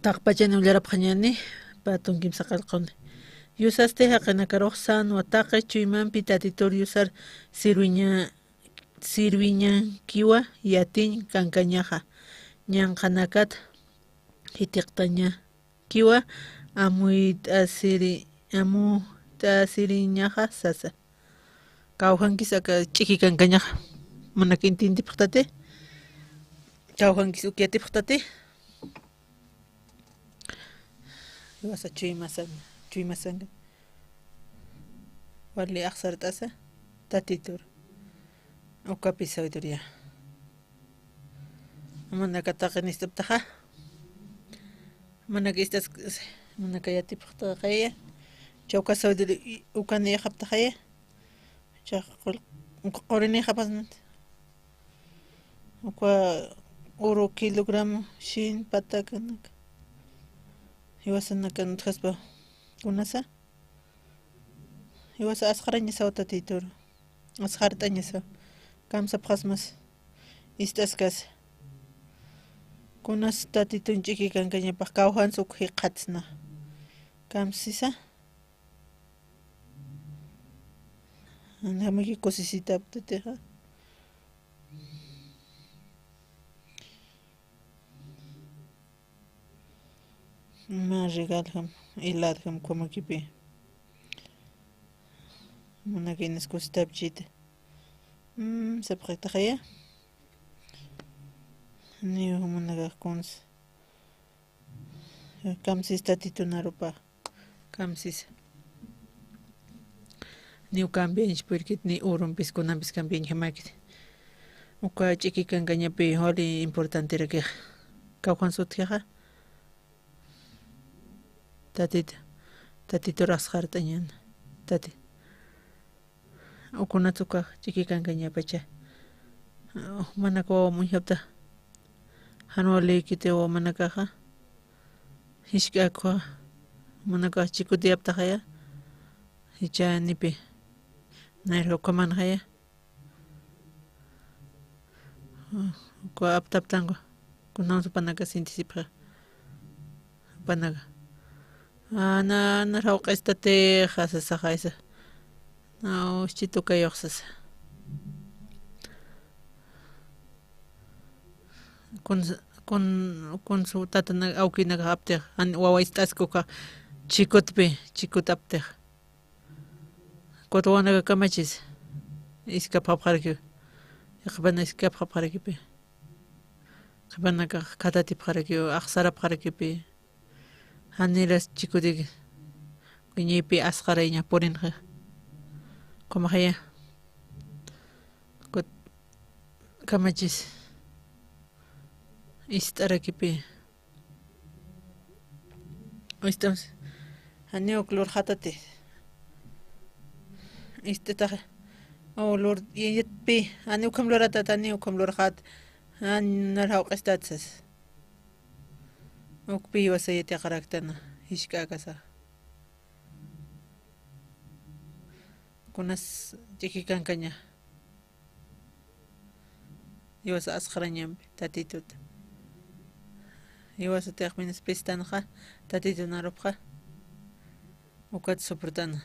taqpachani ullarapaqñani patun kimsa qillquni yusaste haqinakaruq sanwa taqay chuymanpi tatitur yusar sirwiñankiwa yatin kankañaqa ñanqanakata hitiqtañakiwa amuyt'asiriñaqa sasa kawhankis aka ch'iki kankañaqa mana kintintipaqtati kawhankis ukyatipaqtati wasa chuymasanga wali aqsar t'asa tatitur ukapi sabiduría manaka taqinistaptaqa manaka istas manaka yatipaqtaqaya chawka sabiduría ukani yaqaptaqaya qorini qapasnanta uka uru kilogramo shin patakanaka iwasanaka nutqaspa kunasa iwasa asqaraña sawta tituru asqart'aña saw kamsapaqasmas istaskas kunas tatitun ch'iki kankañapaq kawhansa uka hiq'atisna kamsisa hamuyki kusisitap tatiqa ma regalham iladham kumakipi munaka inas kusitapchita sapaqitaqaya niwa munaka kunas kamsis tatitunarupa kamsis niw cambianch purkit ni urumpis kunampis cambianch hamakit uka ch'ikikankañapi wali importante kawhan sutkiqa tatito rasqarta ñana tati ukunatsu kaq ch'ikikankañapacha mana wawa muñhapta hanwa leykiti wawa mana kaqa hishk'akwa mana kaq chikutiyaptaqaya hichanipi nayrqa ukamana haya kwa aptaptanqa kunan panaka sintisipqa panaka na rawq'istate hasasaqa isa na uschitukayoqsas kun su tatana awkinaqa aptiq wawa ist'askuqa chikut aptiq kutwanaka kamachis iskapaqarki qhapana iskapaqarkipi qhapanaka khatatipaqarki aqsarapaqarkipi haniras chikutiki ñipi asqarayña purinqa qumaqaya kamachis ist'arakipi estamos haneo klor hatate istetaqa lor yetpi haneo kamlorata taneo kamlor hat narhaw qestatsas ukpi wasayati qaraktana hishk'akasa kunas ch'ikikankaña iwasa asqarañampi tatituta iwasa tiq minas pistanqa tatitu narupqa ukat soportana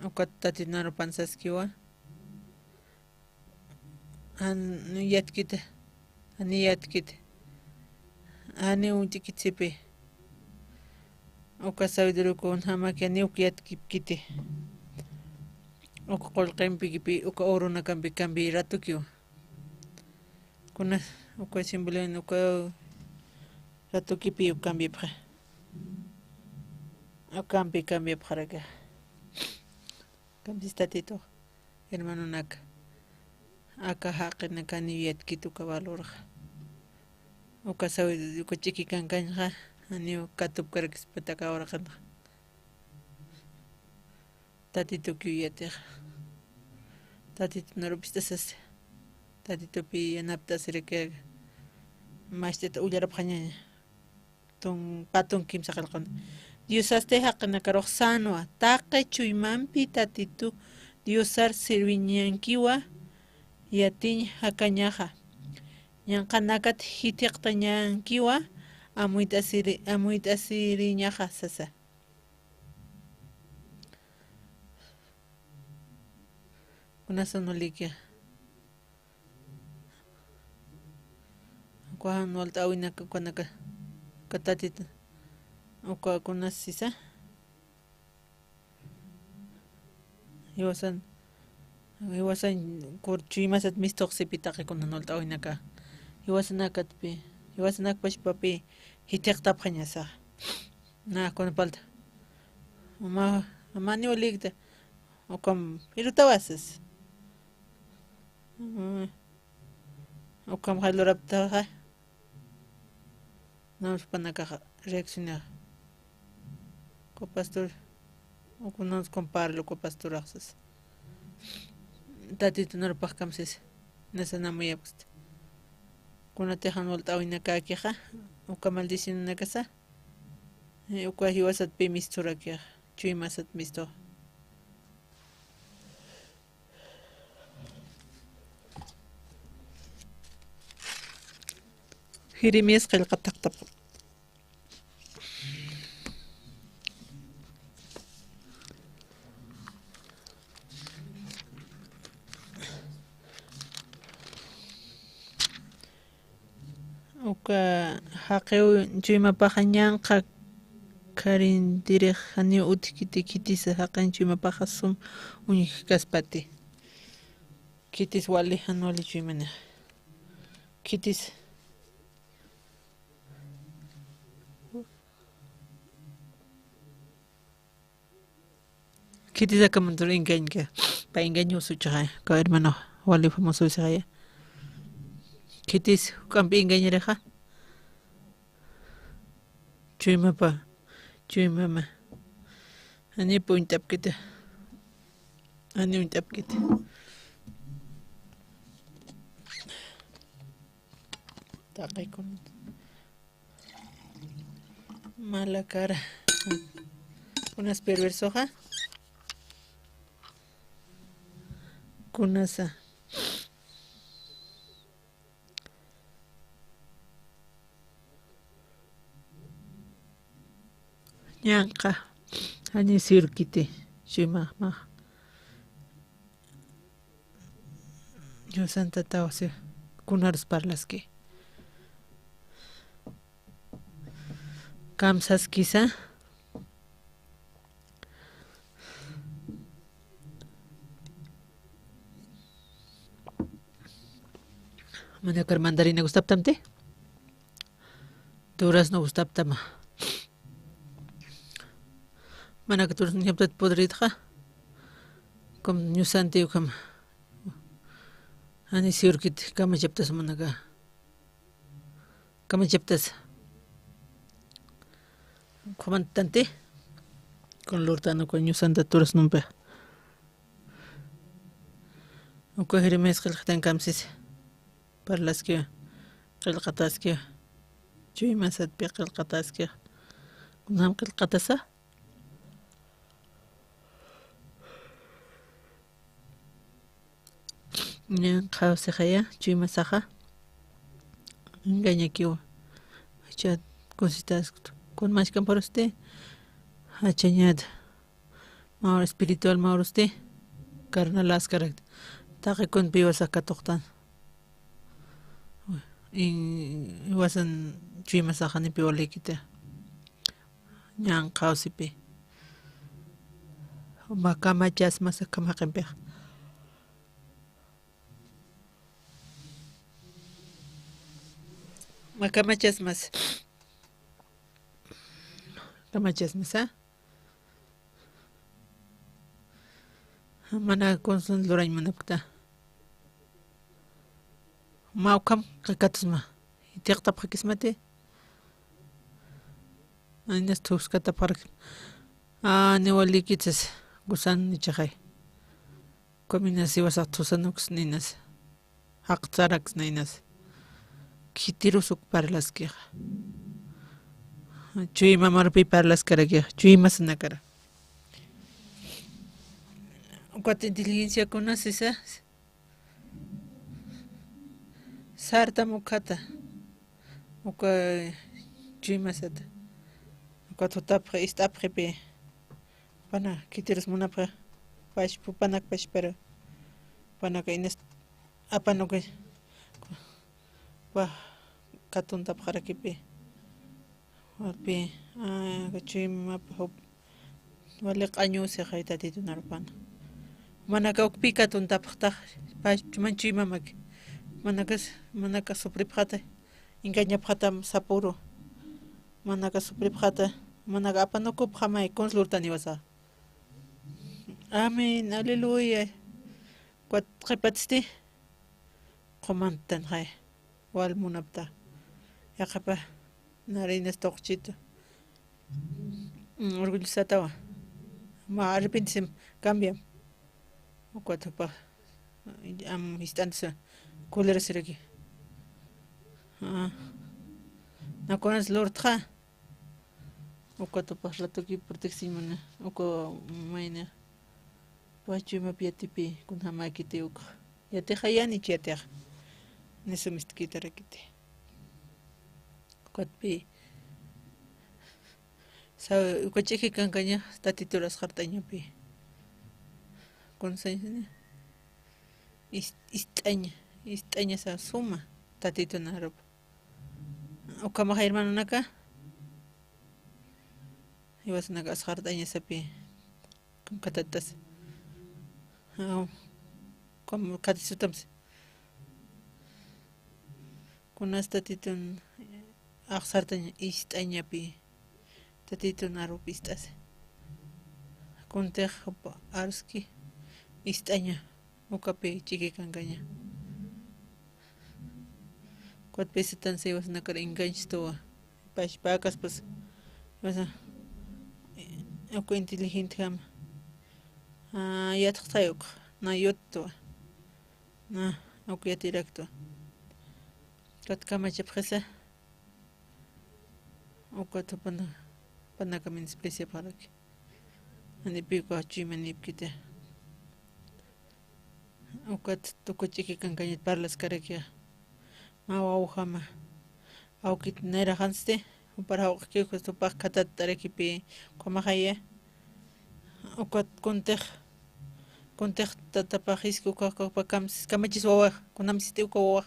ukat tatitu narupan saskiwa yatkita ani unchikitsipi uka sabiduruku hamaki ani uk yatkipkiti uka qolqinpikipi uka uruna kampi ratukiwa kuna uka simbolin uka ratukipi kambiapqa kambiapqaraka kampis tatito hermano naka aka haqina kani yatkitu kabalurqa uka sabidu uka ch'ikikankañqa ani katupkarkispataka awraqanqa tatito kuyatiqa tatito narupistasas tatitopi yanapta asirikaga mashtita ullarapaqañaña patun kimsa qillquna Diosaste haqina karuq sanwa taqay chuymanpi tatitu Diosar sirwiñankiwa yatiñ hakañaqa ñanqanakat hitiqtañankiwa amuyta asiriñaqa sasa kunasanulika kuan walta awinaka kunaka katatita uka kunasisa iwasan kurchuymasat mistoqsipitaqa kunanolta awinaka iwasanakpashpapi hitiqtapaqañasa na kunapalta mani ulikta ukam irutawasas ukam haluraptaqa namuspanakaqa reaccionar ko pastor ukunos comparlo ko pastor axas tatito narpaq kamsis nasanamuyapust kunatejan volta awinakakiqa uka maldicionanakasa uka hiwasatpi misturakiqa chuymasat misto Jeremías qillqataqtaq uka haqew chuymapaqqa ñanqa karintiriq haniu utkiti kitisa haqan chuymapaqqa sum uñiq kaspati kitis wali hanwali chuymani kitis kitisa kamantur inkañka engañoso chaja, ka hermano, wali famoso isaya. Kitis, kampi engañareja. Chuimapa, chuimama. Ani puintap kita. Ani untap kita. Takay con mala cara. Unas perversoja. Kunasa. Ñanqa. Ani sirkiti. Shimahmah. Yo santa tawasi. Kunaros parlaski. Kamsas quizá. Manakar mandarina gustaptamte. Durazno gustaptama. Manaka turas nyaptat podridja. Kom nyusanti ukam. Ani siurkit kama japtas manaka. Kama japtas. Comandante con lortano con nyusanta turas numpe. Uko hirimes khilkhtan kamsis. Parlaski. Qilqataski. Chui masat bi qilqataski. Kunam qilqatasa. Nyan khawse khaya chui masaja. Engaña kiwa. Chat cositas con más que por usted. Hachañad. Maur espiritual maur usted. Carnal ascarat. Taque con pibas acá toqtan. Y wasan chui masaja ni piwale kita. Nyan khawsipi. Makama jas masakama kempeh. Makamachas mas. Kamachas masa. Mana konsun lorañ manapta. Maukam kakatusma. Itiqta pakismate. Ainas tuskata parak. Ni walikitas gusan ni chay. Kominas iwasak tusanux ninas. Haqtarax ninas. Kitirusuk parlaski. Chui mamarpi parlaskarakia. Chui masnakara. Cuánta inteligencia conoces, ¿eh? Sarta mukata. Muka chui masata. Cuánto tapre istapre pe. Pana kitirus munapre. Pash pupanak pash pero. Pana que ines apano que. Wah, katun tap harakipi. Wapi, chui map hop. Walik anyo se khaita titu narpan. Manaka ukpi katun tap khta. Pa chuman chui mamak. Manaka supripkhata. Ingaña phata sapuro. Manaka supripkhata. Manaka apanoko phamai konslurtani wasa. Amen, aleluya. Kwat qipatsti. Qomantan hay. Wal munapta. Yakapa. Narinas toqchito. Orgullosatawa. Ma arrepentisem. Cambiam. Cuatro am instantes. Cooler seregi. Na conas lortra. O cuatro lato ki protección. O maina. Pachuma piatipi. Kun hamakiti uk. Yate hayani chiater. Nesu mistkita rakite. Cuatpi. Sa cocheque cancaña. Tatituras hartaña pi. Conseña. Istaña sa suma. Tatito narop. O kama hermano naka. Ibas nagas hartaña sapi. Como catatas. Como catisutams. Kunas tatitun aksartaña istaña pi. Tatitun narop istas. Kuntej arski. ist'aña ukapi chikikankaña kuatpisitan siwasnakar enganches tuwa pashpakas pues wasa uka inteligente kama yataqtayuq na yuttuwa na uka yatiraktuwa kat kamachapqasa uka panaka menosprecia paraki anipika achuyman nipkita ukat tukuy chikikankañita parlas karakia wawajama awkita niraqanchiste para hawqkikus tupak khatata tarakipi qumaqaya ukat kuntiq tatapaq isku kaqpa kamachis wawaq kunamis uka wawaq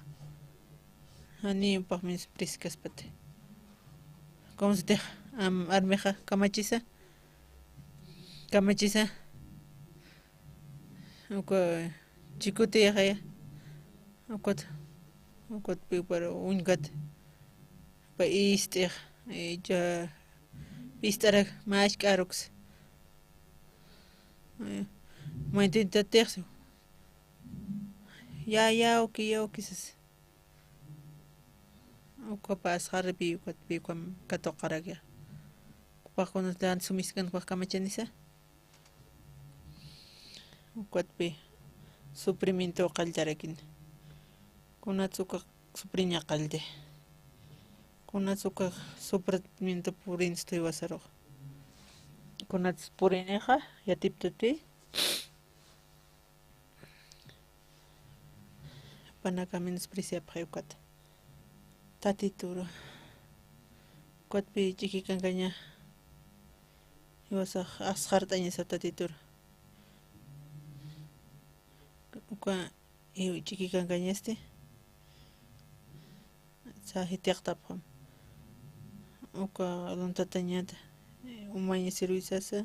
ani upaq menosprecio kaspati como sutiq armiqa kamachisa uka chikuti yaqaya ukat para uñqata pa ist'iq pist'araq mashk'aruks maytinta tiqsi yawki sas uka pasqaripi ukatpi katuqaraqya upaqkunata sumisqanpaq kamachanisa ukatpi sufrimiento qalltarakini kunatsuqa sufriña qallte kunatsuqa sufrimiento purinchik tuywasaruq kunatas puriniqa yatiptupi panaka menospreciapaq ukata tatituru ukatpi chikikankaña iwasaq asqart'añasa tatituru uka chikikankañaste sahi tiaqtapaqam uka luntatañata umaña sirwisasa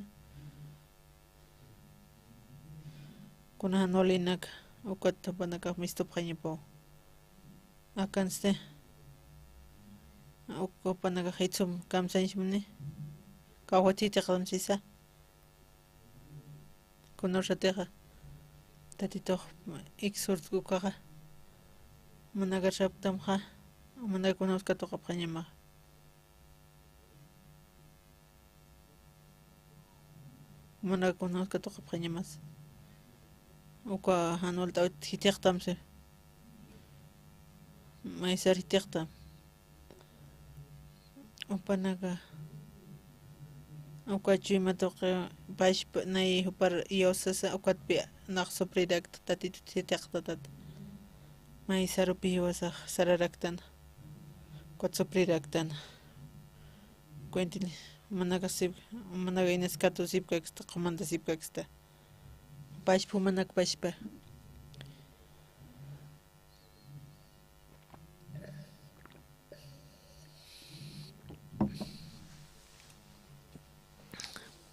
kunaqa nolinaka ukata panaka mistupaqañapaw akanste uka panaka hitsum kamsanchikmuni kawachitiqanchisa kunaratiqa tatituq iksurkukaqa manaka raptamqa manaka kunapas katuqapaqañamaq manaka kunapas katuqapaqañamas uka hanualta hitiqtamsi maysar hitiqtam upanaka uka chuymatuqa pashpa nay hupar yawsasa ukatpi naq sufrirakta tatituta hitiqtatata may sarupi yawasaq sararaktana ukata sufriraktana kuentili manaka inaskatu sipkaksta qumanta sipkaksta pashpa manaka pashpa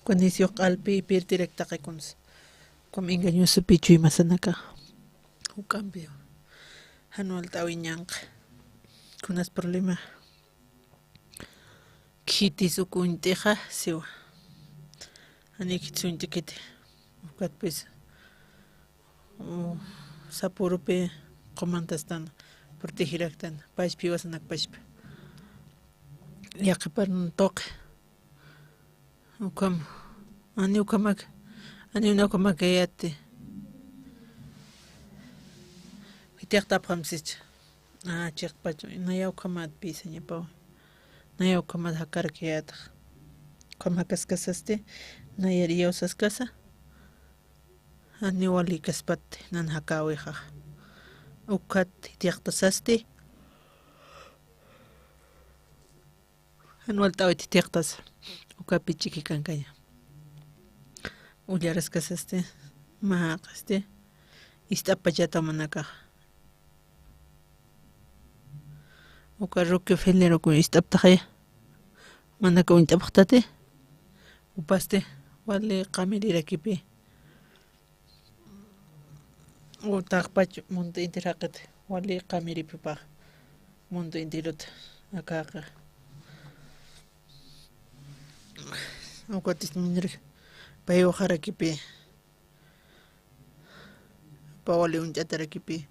Cuando q'alpi pirtirektaqa kunas como engañoso pichuy masanaka un cambio hanualta awiñanqa kunas problema kitis ukuntiqa siwa anikit suñtikiti ukatpis sapurupi qumantastana protegiraktana pashpi wasanak pashpi yaqiparun toqi ukam ani unakamaka yati hitiqtapaqamsich chiqpachu nayawqamat pisañapawan nayawqamat hakarka yataq qam hakaskasaste nayar yawsaskasa ani wali kaspati nana hakawiqaq ukat hitiqtasasti anualta awit hitiqtas ukapi chikikankaña ullaraskasaste maqaste ist'apachata manakaq uka ruki filero kun ist'aptaqaya manaka unt'apaqtati upaste wali qamirirakipi utaqpachu mundo entero haqita wali qamiripipaq mundo enteruta akaqa ukatis minirka paywa harakipi pawali unch'atarakipi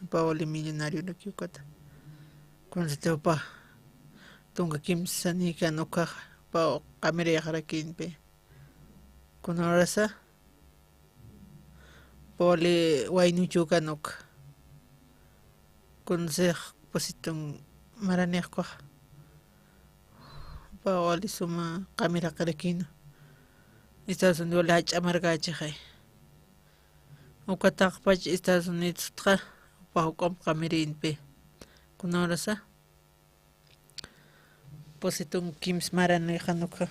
pawali millonario nakiukata kunatewpa tunka kimsa nika nukaq pa qamiriyaqrakinpi kunarasa pawali waynuchu kanuqa consejo positun maraniqqa pawali suma qamiraqrakina Estados Unidos wala hach'amarqachiq ukataqpach Estados Unidosqa pawqam qamirinpi kunarasa positun kims maraniqa nuqa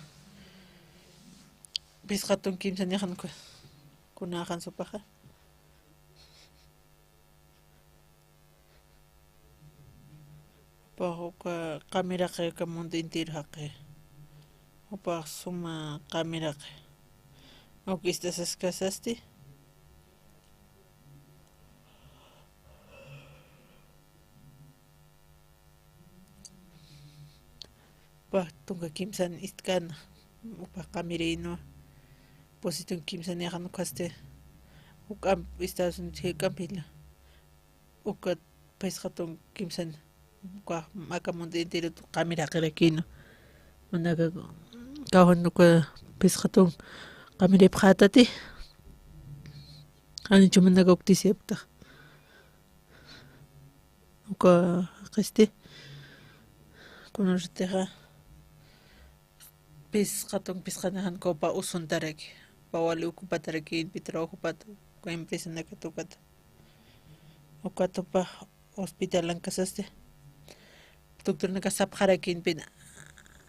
pisqatun kimsa niqa nuqa kunaqan supaqa pawqa qamiraqqa mundo entero haqi upaq suma qamiraqqa Aukistas casasti tunka kimsan istkana upa qamirino positun kimsan yaqanu kaste ukam Estados Unidos kampila uka pesqatun kimsan uka maka mundo entero qamiraqrakino manaka kawanuka pesqatun qamiripqatati anichu manaka uktisiapta uka qiste kunartiqa pesqatun pesqanahan kopa usuntaraki pawali ukupatarakinpi trabajopata ka empresa nakatukata ukatupa hospitalan kasaste doctor naka sapqarakinpi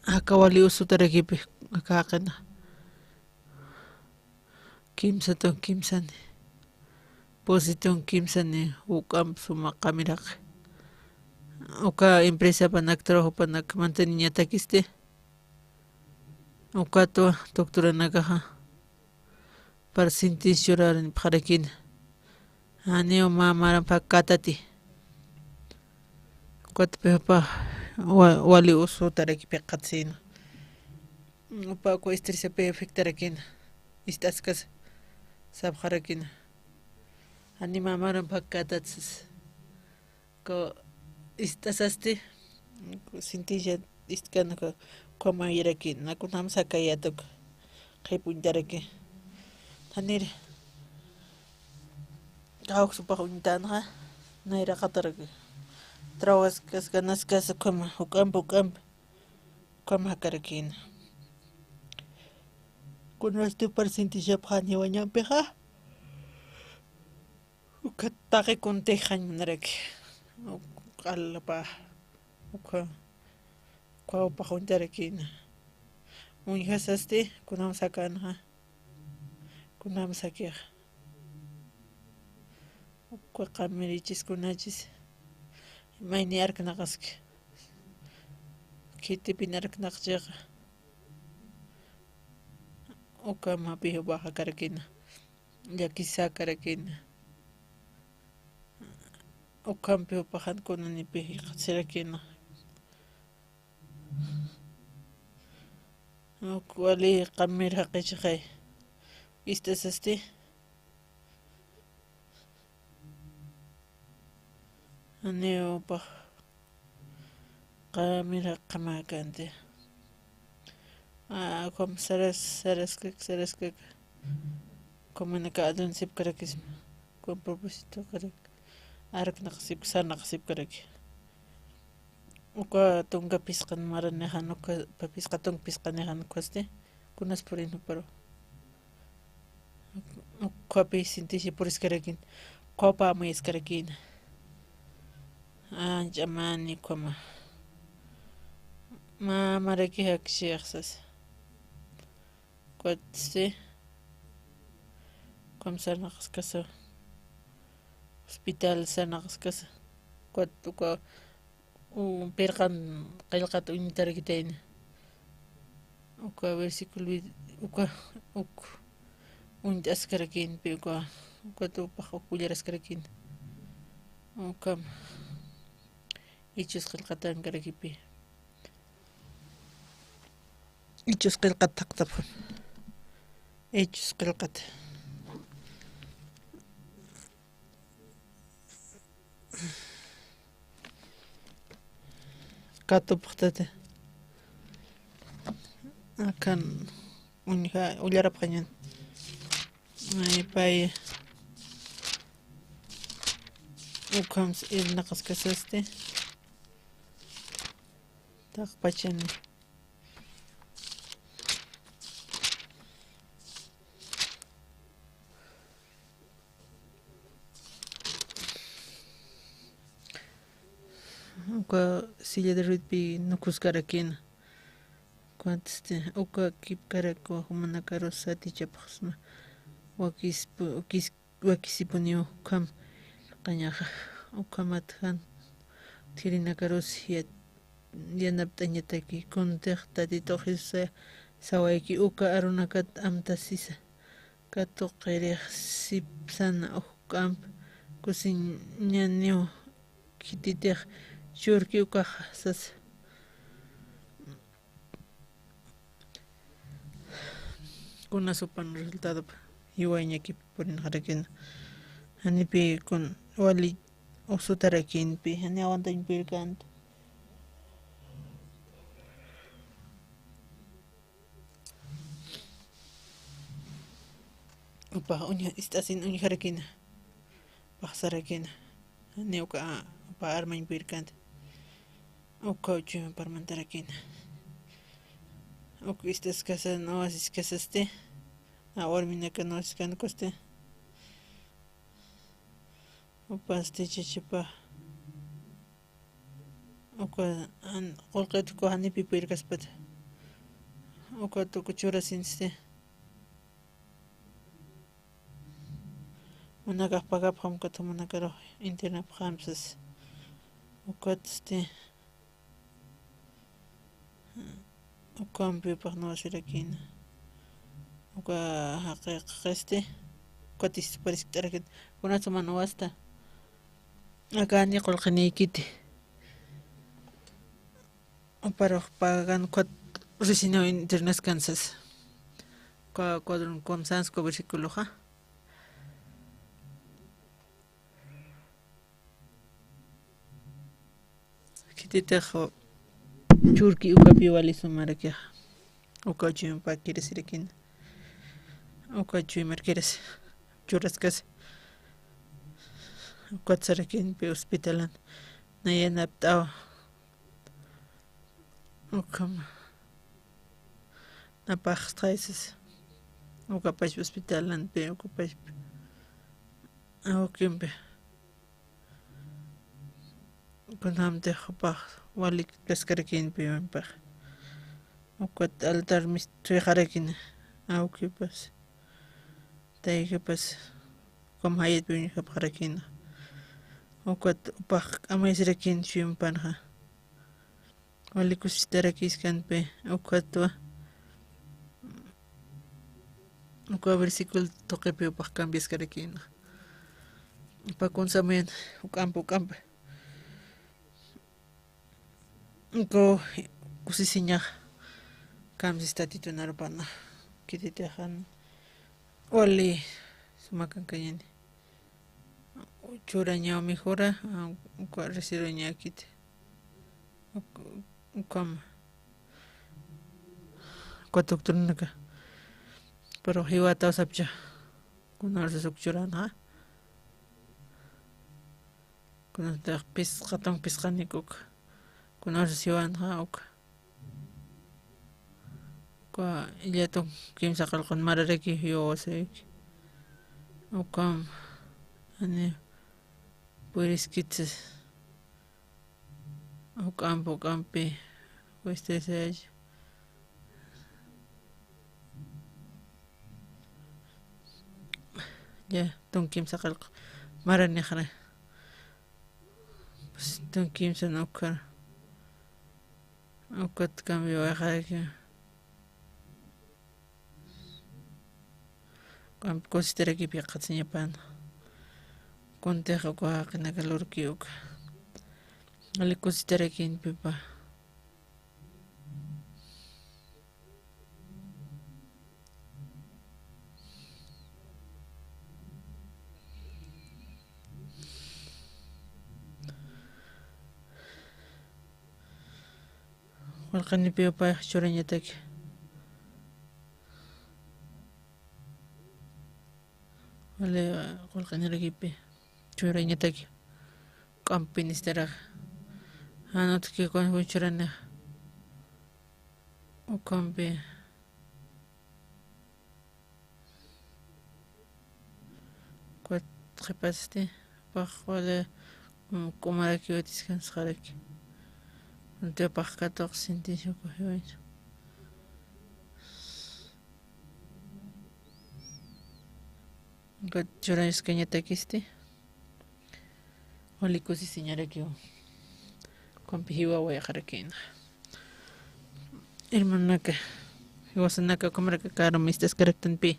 akawali usutarakipi akaqana kimsatun kimsani positun kimsani ukam suma qamiraq uka empresa panak trabajo panak mantenimientakiste ukato doctora nakaja para sintis llorar parakina aneo mamaran pakatati ukatpepa wali usutaraki peqatsina upa ko estresa pe afectarakina istaskas sabqarakina ani mamaran pakatatsas ko istasaste sintilla istkana como irakin nakunam sakayatuk qhipuntaraki tanir kawq supaq untanaqa nayra qataraki trawas ganaskas como ukampa como hakarakina kunaste parsintilla phani wañanpiqa ukataqi kuntiqan munaraki qalapa uka kwawpa juntarakina unhasaste kunam sakanaqa kunam sakiq uka qamirichis kunachis mayni arknaqaski kitipin arknaqchiqa uka mapi baja karakina llakisa karakina ukampi upajan kunanipi qasirakina wali qamiraqichay istasasti aneupa qamiraqamakante como saraskak como nakadun sip karakis con propósito karak araknaqsip sanaqsip karaki uka tunka pisqan maraniqan uka pisqatun pisqaniqan ukaste kunas purino pero ukapi sintishi puriskarakin qopa amuyaskarakin ancha mani como mamaraki hakshiqsas kuatse como sanaqskasa hospital sanaqskasa kuatuka perqan qillqata uñitarakitayna uka versículo uka uñtasqarakinpi ukatupaq ukullarasqarakin uka ichus qillqatan karakipi ichus qillqata taqtapun ichus qillqata katupqtata akan ullarapqañan pay ukhams irnaqas kasaste taqpachani uka silla de ruedpi nukusqarakina cuanto uka kipkarako manakaros satichapaqsma wakisipuniu kam qañaqa ukamatajan tirinakaros yanapt'añataki kuntiq tatito Jesus sawayki uka arunakata amtasisa katuq qhiriq sipsana k'ampi kusin ñaniw kititiq churki ukaq sasa kuna supan resultado yuwayñakipi purinaqarakina hanipi kun wali usutarakinpi hani awantañpirkanta upa ist'asina uñaharakina paqsarakina hani uka upa armañpirkanta uka uchuyman parmantarakina uka istas kasas wasis kasaste warminaka wasis kanukaste upaste chachapa uka qullqita uka hanipi pirkaspata uka tukuy churasinste manakaq pagapaq hamkata manakaruq internapaq hamsas ukaste ukampipas wasirakina uka haqiqaste ukatis pariskut'arakina kunata mana wasta akani qullqiniykiti uparuq pagano risinau internet kansas cuadro versículoqa kititiq churki ukapi wali sumarakiq uka uchuyman pakirisirakina uka uchuyman churaskasi ukata sarakinpi hospitalan na yanapt'awa ukama napaqsqaysas ukapash hospitalanpi ukapash awkinpi kunamtiq upaq wali kaskarakinpi paq ukata altarmi suyaharakina awkipas taykapas ukama hayatpi wiñaqhapaqarakina ukata upaq k'amaysirakin shuyunpanaqa walikushtarakiskanpi ukatuwa uka versículo tuqipi upaq cambiaskarakina upa kunsamayan uk'ampi uka kusisiñaq kamsis tatito narupana kititiqan wali sumakankañani chura ñawmi jura uka residuña kiti ukama uka doctornaka pero hiwata usapcha kunarsa sukchuranaqa kunataq pisqatan pisqanik uka kunarsa siwanaqa uka illatun kimsa qillqun mararaki yuwasayki ukam hani puriskitsas uk'ampi westresayalla ya tun kimsa qillqa maraniqra tun kimsa ukata cambio waqaraki considerakipi qhatuñapana kuntiqa uka haqinaka lurki uka ali considerakinpipa Walqanipi upayaq churañataki. Wale walqanirakipi churañataki. Q'ampi nistaraq. Hanutki churaniq. Uqampi qhipaste paq wale kumaraki watisqansqaraki. Untipaq 14 centisios kuhiwaychu. Churashkañatakiste walikusi señaraki Juanpi hiwawa yaqarakina. Hermanaka hiwasanaka kumaraka karo mistas karaktanpi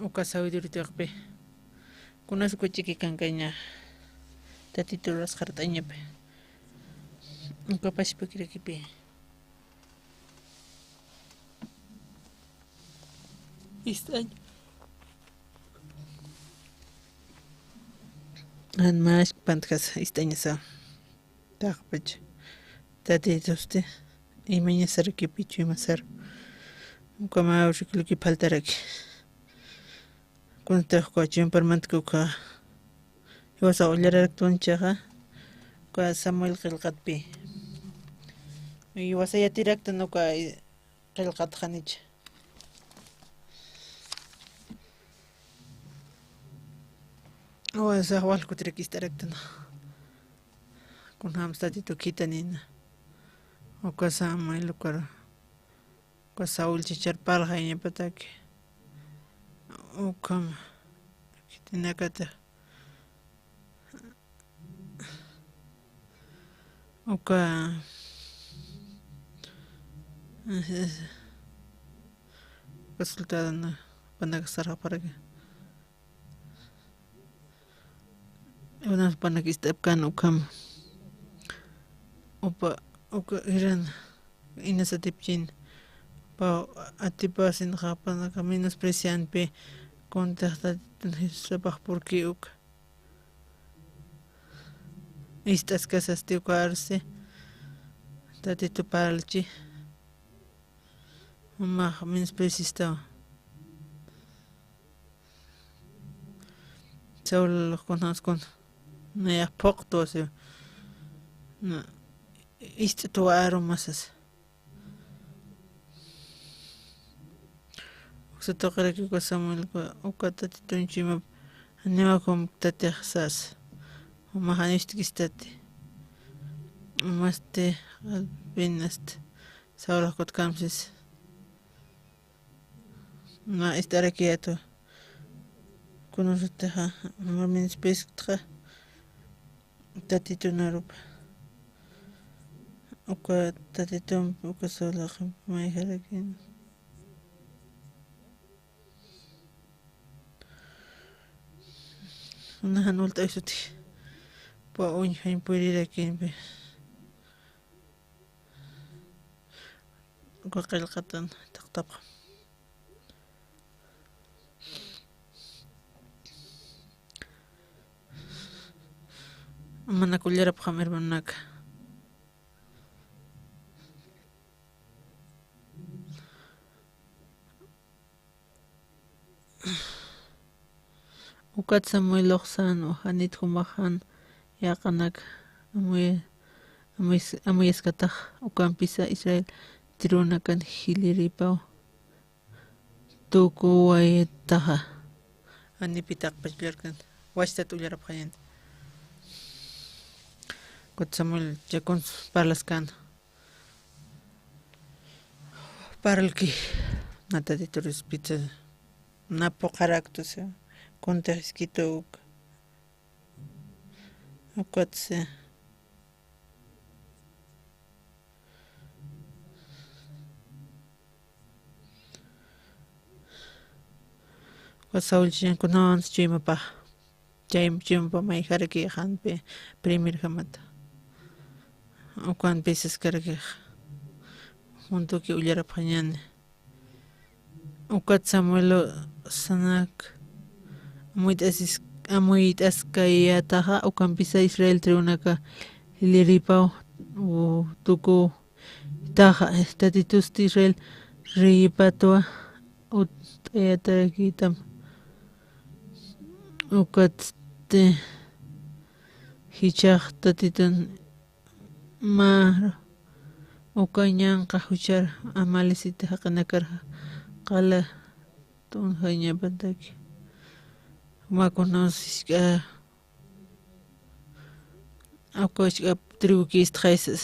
uka sabiduritaqpi kunasku chiki kankaña tatito rasqart'añapi uka pashpakirakipi istaña anmash pantkas istañasa taqpach tatitoste imaña sarakipichu imasar uka mawrikluki faltaraki kuntaqqa chimparmantakuqa hiwasa ullararaktunchaqa uka Samuel qillqatpi hiwasayatirakta nuqa qillqatqanicha wasa walkutirakistaraktana kunhamas tatito kitanina uka Samuel uka Saúl chicharparqa iñapataki ukama kitinakata uka resultadona panakasarqaparaka unas panakistapkana ukama uka irana inasatipchina pa atipasinqa panaka menosprecianpi contacta sepaq porque uka estas casas de ukarse tatito paralchi umaq menospreciastawa sawlaluqkunaskuna nayaq phuqtuwasi na ist'atuwa arumasas Sotaqaraki uka Samuel uka tatitunchu ima animakum tatiq sas umaq anishtikistati umaste alpinaste sawraqkutkamsis na estaraki atu kunusutaqa menospreciaqa tatitunarupa uka tatitun uka sawlaqi mayharakina una hanulta aysuti pa uñhay purirakinpi uka qillqatan taqtaqa mana kullarapaq hermanaka ukat Samuel Oxano hanit humahan yaqanak amuyaskataq ukampisa Israel tirunakan hiliripaw tukuwaytaqa hanipitaq pachlarkan washtat ullarapqayan Kot Samuel chakun parlaskana paralki natatitoris pizza napoqaraktus contexto ukatse Saúl kunan chimapa chimpa may haraki hanpe primer hamata ukan peces karaki junto que ullaraphañani ukat Samuel sanak amuytaskayataqa ukampisa Israel triunaka hiliripaw tuku itaja tatitus Israel ripatua ut etarakitam ukat hichaq tatitun mar ukañanqa huchar amalisita haqanakarqa qala tun hañapantaki makunasishka akoshka tribu kistqaysas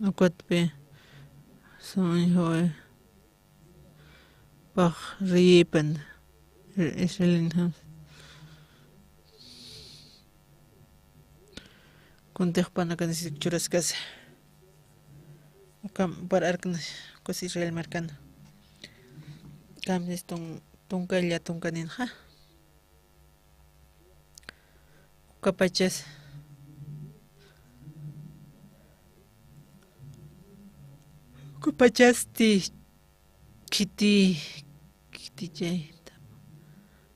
ukatpi sonhoy paq ripan Israelin kuntiqpana kanisik churaskas ukam pararkna kus Israel markana kamnis tunkalla tunkaninqa ukapachas kupachasti kiti chay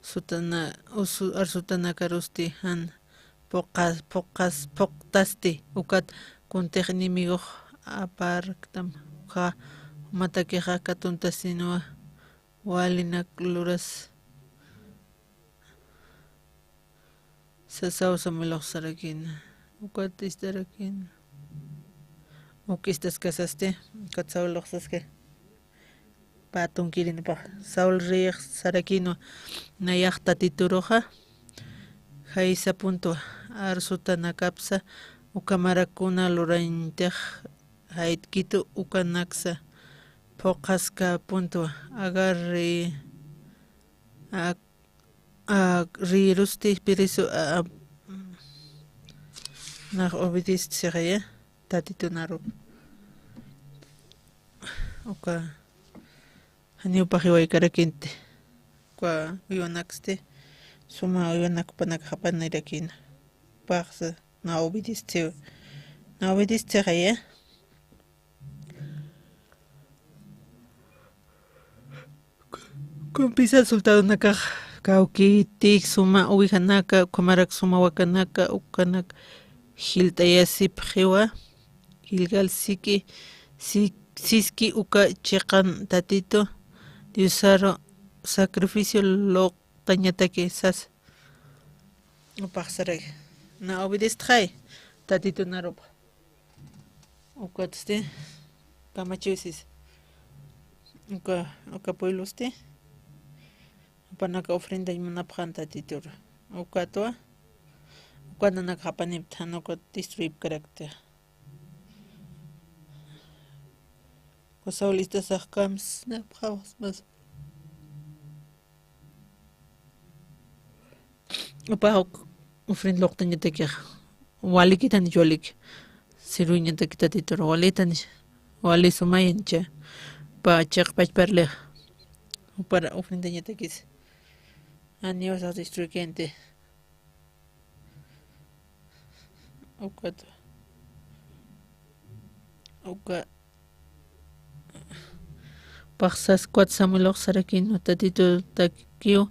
sutana arsutana karusti han poqtasti ukat kuntiq enemigo aparktam ha matakiqa katunta sinua walinak luras sasawsa miloqsarakina ukat istarakina ukistas kasaste ukat sawloqsaske patun kirinipaq sawl riq sarakino nayaqta tituruqa haysa punto arsutana kapsa ukamarakuna lurantiq haytkitu ukanaksa poqaska punto agarri rirusti pirisu naq obediste siqaya tatitunarup uka haniupaq hiwaykarakinti uka uywanaksite suma uywanakupanaka hapanayrakina paqsa na obediste siqaya kumpisa sultadunakaq kawkitik suma uwihanaka ukamarak suma wakanaka ukanak hilt'ayasip qiwa hilgal siski uka chiqan tatito diosaro sacrificio loqtañataki sas upaqsaray na obedistqay tatito narupa ukatste kamachiwsis uka puebloste upanaka ofrenda imanapaqan tatitur ukatwa ukananaka hapanipta hanuka destruip karakta kusawlistas aqkams napaqawas mas upa ofrenda loqtañataki walikitani chualik siruñataki tatitur walitani wali sumayancha pa chiqpachparliq upara ofrendañatakis aniwasaq destruykente uka paqsas cuatro samuloq sarakino tatito takiw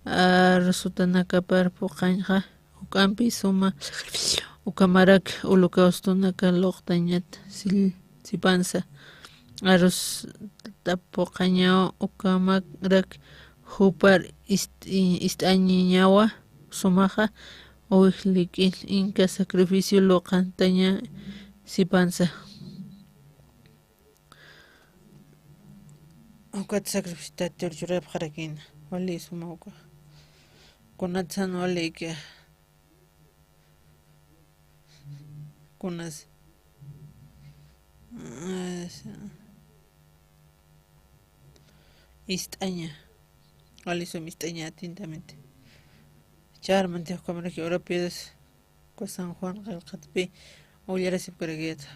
arsutanakapar puqanqa ukampi suma ukamarak holocaustonaka loqtañat sipansa arus tapuqañaw ukamarak hupar ist'añiñawa sumaqa uwiqlik'il inka sacrificio loqantaña sipansa ukata sacrificio taturchuraypaq qarakina wali suma uka kunatsan wali ika kunas ist'aña wali suma ist'aña atentamente charmantiq kamaraki Europeos ko San Juan qillqatapi ullarasip karakiyata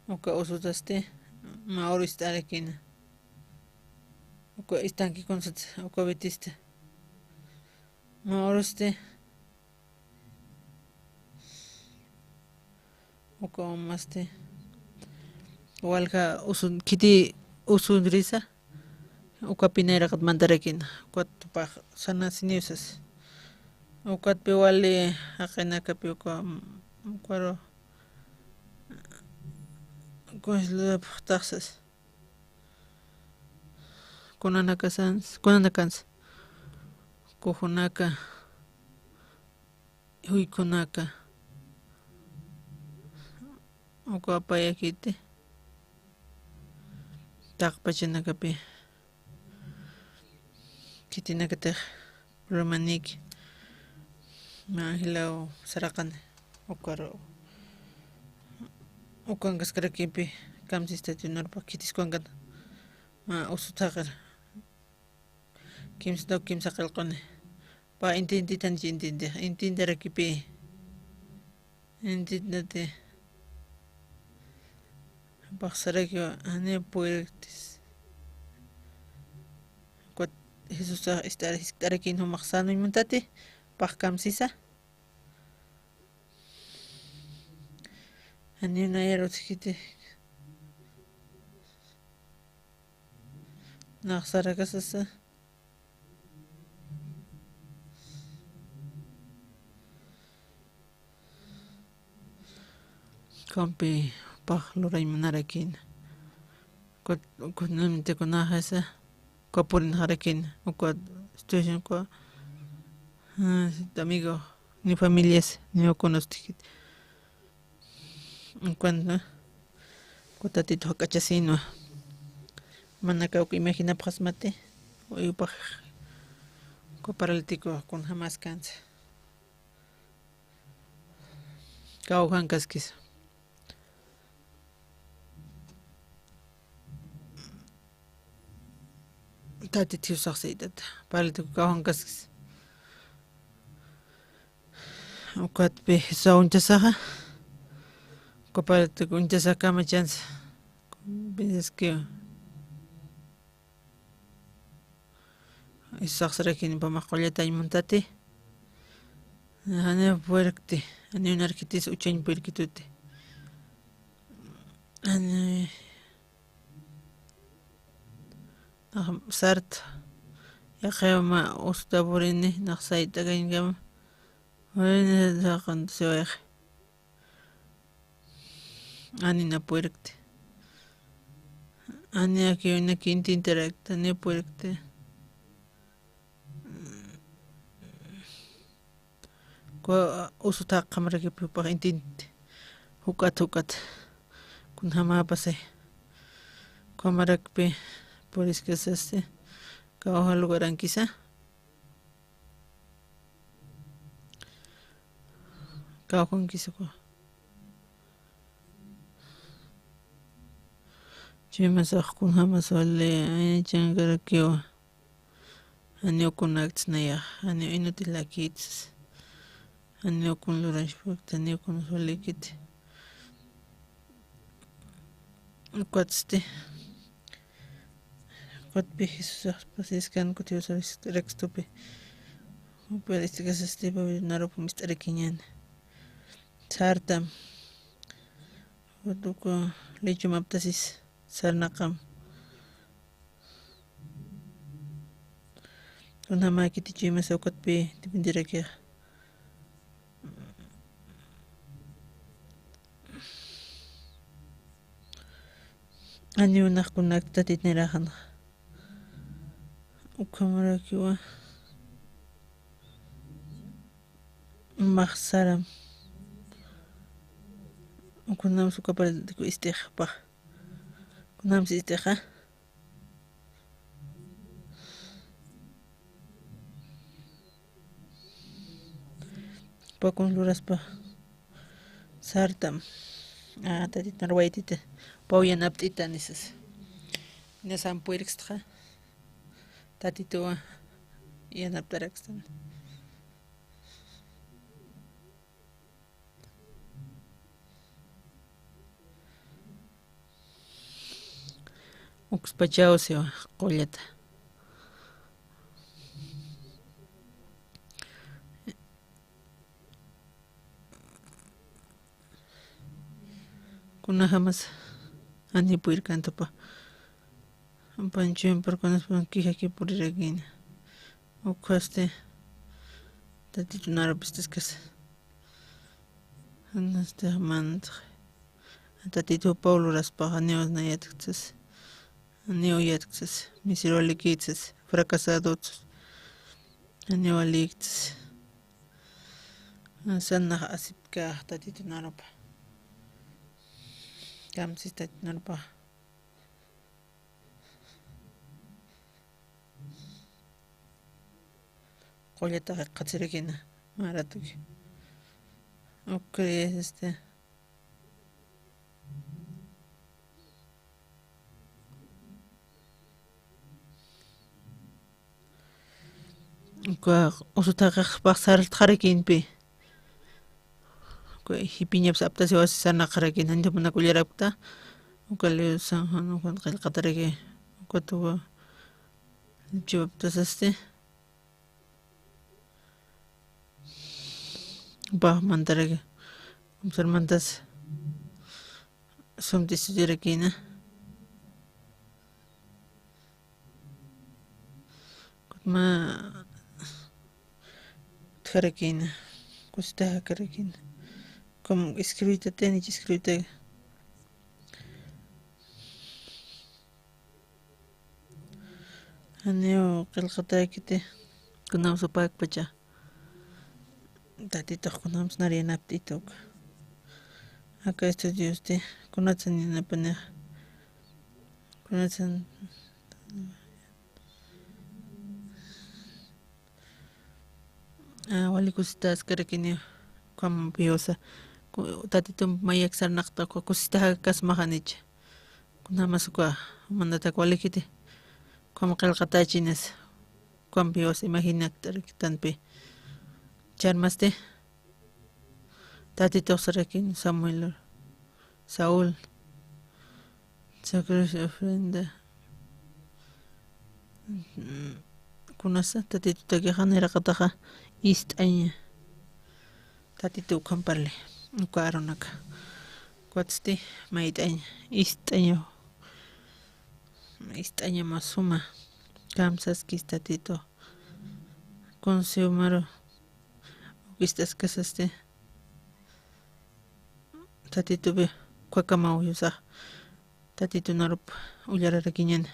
uka usutaste mauro istarakina uka istanki kunsat uka betista mauroste uka umaste walka kiti usunrisa uka pinayrakat mantarakina uka tupaq sana siniusas Ukatpi wali haqinakapi ukwaro kunslapaq taqsas kunanakansa kujunaka huykunaka uka payakiti taqpachinakapi kitinakataq romaniki Angela saraqani ukwaro ukankaskarakipi kamsista tunarpaq kitiskuankata usutaqar kimsa qillquni pa intintitanchik intintarakipi intintati paqsarakiwa ani puyriqtis Jesus istarakin humaq sanuymuntati paqkamsisa ani unayarutkiti naqsarakasasa kampi paq luraymunarakin kunamintikunaqa esa kapurinaqarakin uka situation kwa amigo ni familias ni ukunustik cuando kutatito hakachasino manaka uka imaginapaqas mate uyupaq paralítico kun jamás cansa kawjankaskis tati tiusaqsaytata paralítico kawjankaskis ukatpi saunchasaqa paralítico unchasakama chansa piensas que isaqsarakin pamaq qullataymantati ani puerkti ani unarkitis uchañ puerkituti ani sarta yaqayma ustaburini naqsayta kankama warini saqanta siwayaq ani na puerkti ani aki unaki intintarakta ni puerkti usutaq qamarakipi paq intinti hukata kun hamapasay qamarakpi puriskasasti kawja lugarankisa kawjankisa chimasaq kun hamas wali chankarakiwa ani ukunaktas nayaq ani inutil lakitas ani ukun luranshpakta ani ukun walikiti ukatasti ukatpi Jesus pasiskan kutiwasarikstupi uparistikasasti narupi mist'arikiñani sartam utuku lechumaptasis sarnaqam kunama kitichimasa ukatpi tipintirakiqa ani unaqkunaka tatitniraqan ukamarakiwa maqsaram ukunamus ukaparatiku istiqpaq kunamus istiqa pakun luraspa sartam tatitnar waytita pawyanapt'ita nisas nasan pueriqsqa tatituwa yanaptaraqstan uqspachawsiwa qullata kuna jamás ani puirkantapa panchuen por conas por quija que por irakina o coste Tatito narabistas kas. Este amant. Tatito Paulo raspa aneos na yatkses. Aneo yatkses. Misiro alikitses. Fracasados. Aneo aliktes. Sanna asipka tatito narapa. Kamsis tatito narapa. Qollata qatsirikina maratuki. Okay, usutaqa pasar qharikinpi. Hipiñapas aptasi wasi sana qharikin hanjapuna kullarapta. Ukali sanhan ukan qillqatariki. Ukatuwa chivaptas mantaraki. Obsermantas sumtisudirakina. Kutma tharakina. Kustaha karakina. Como escrita tenich escrita. Aneo qillqatakiti kunawas upakpacha. Tatito kunams nariyanaptituk. Acá estudios kunatsan yanapanaq. Kunatsan walikusitas karakini como piosa. Tatito mayak sarnaqta kusitaqa kasmaqanicha. Kunamas mandatak walikiti. Como qillqatachinas. Como piosa imaginaktarkitanpi. Charmaste tatito sarakin Samuel Saúl sacrificio ofrenda kunasa tatito takiqanira qataqa ist'aña tatito kamparle ukaronaka kuatsti mait'aña ist'aña masuma kamsaskis tatito consumaro vistas kasaste tatito be kwakama uyusa tatito narup ullararakiñana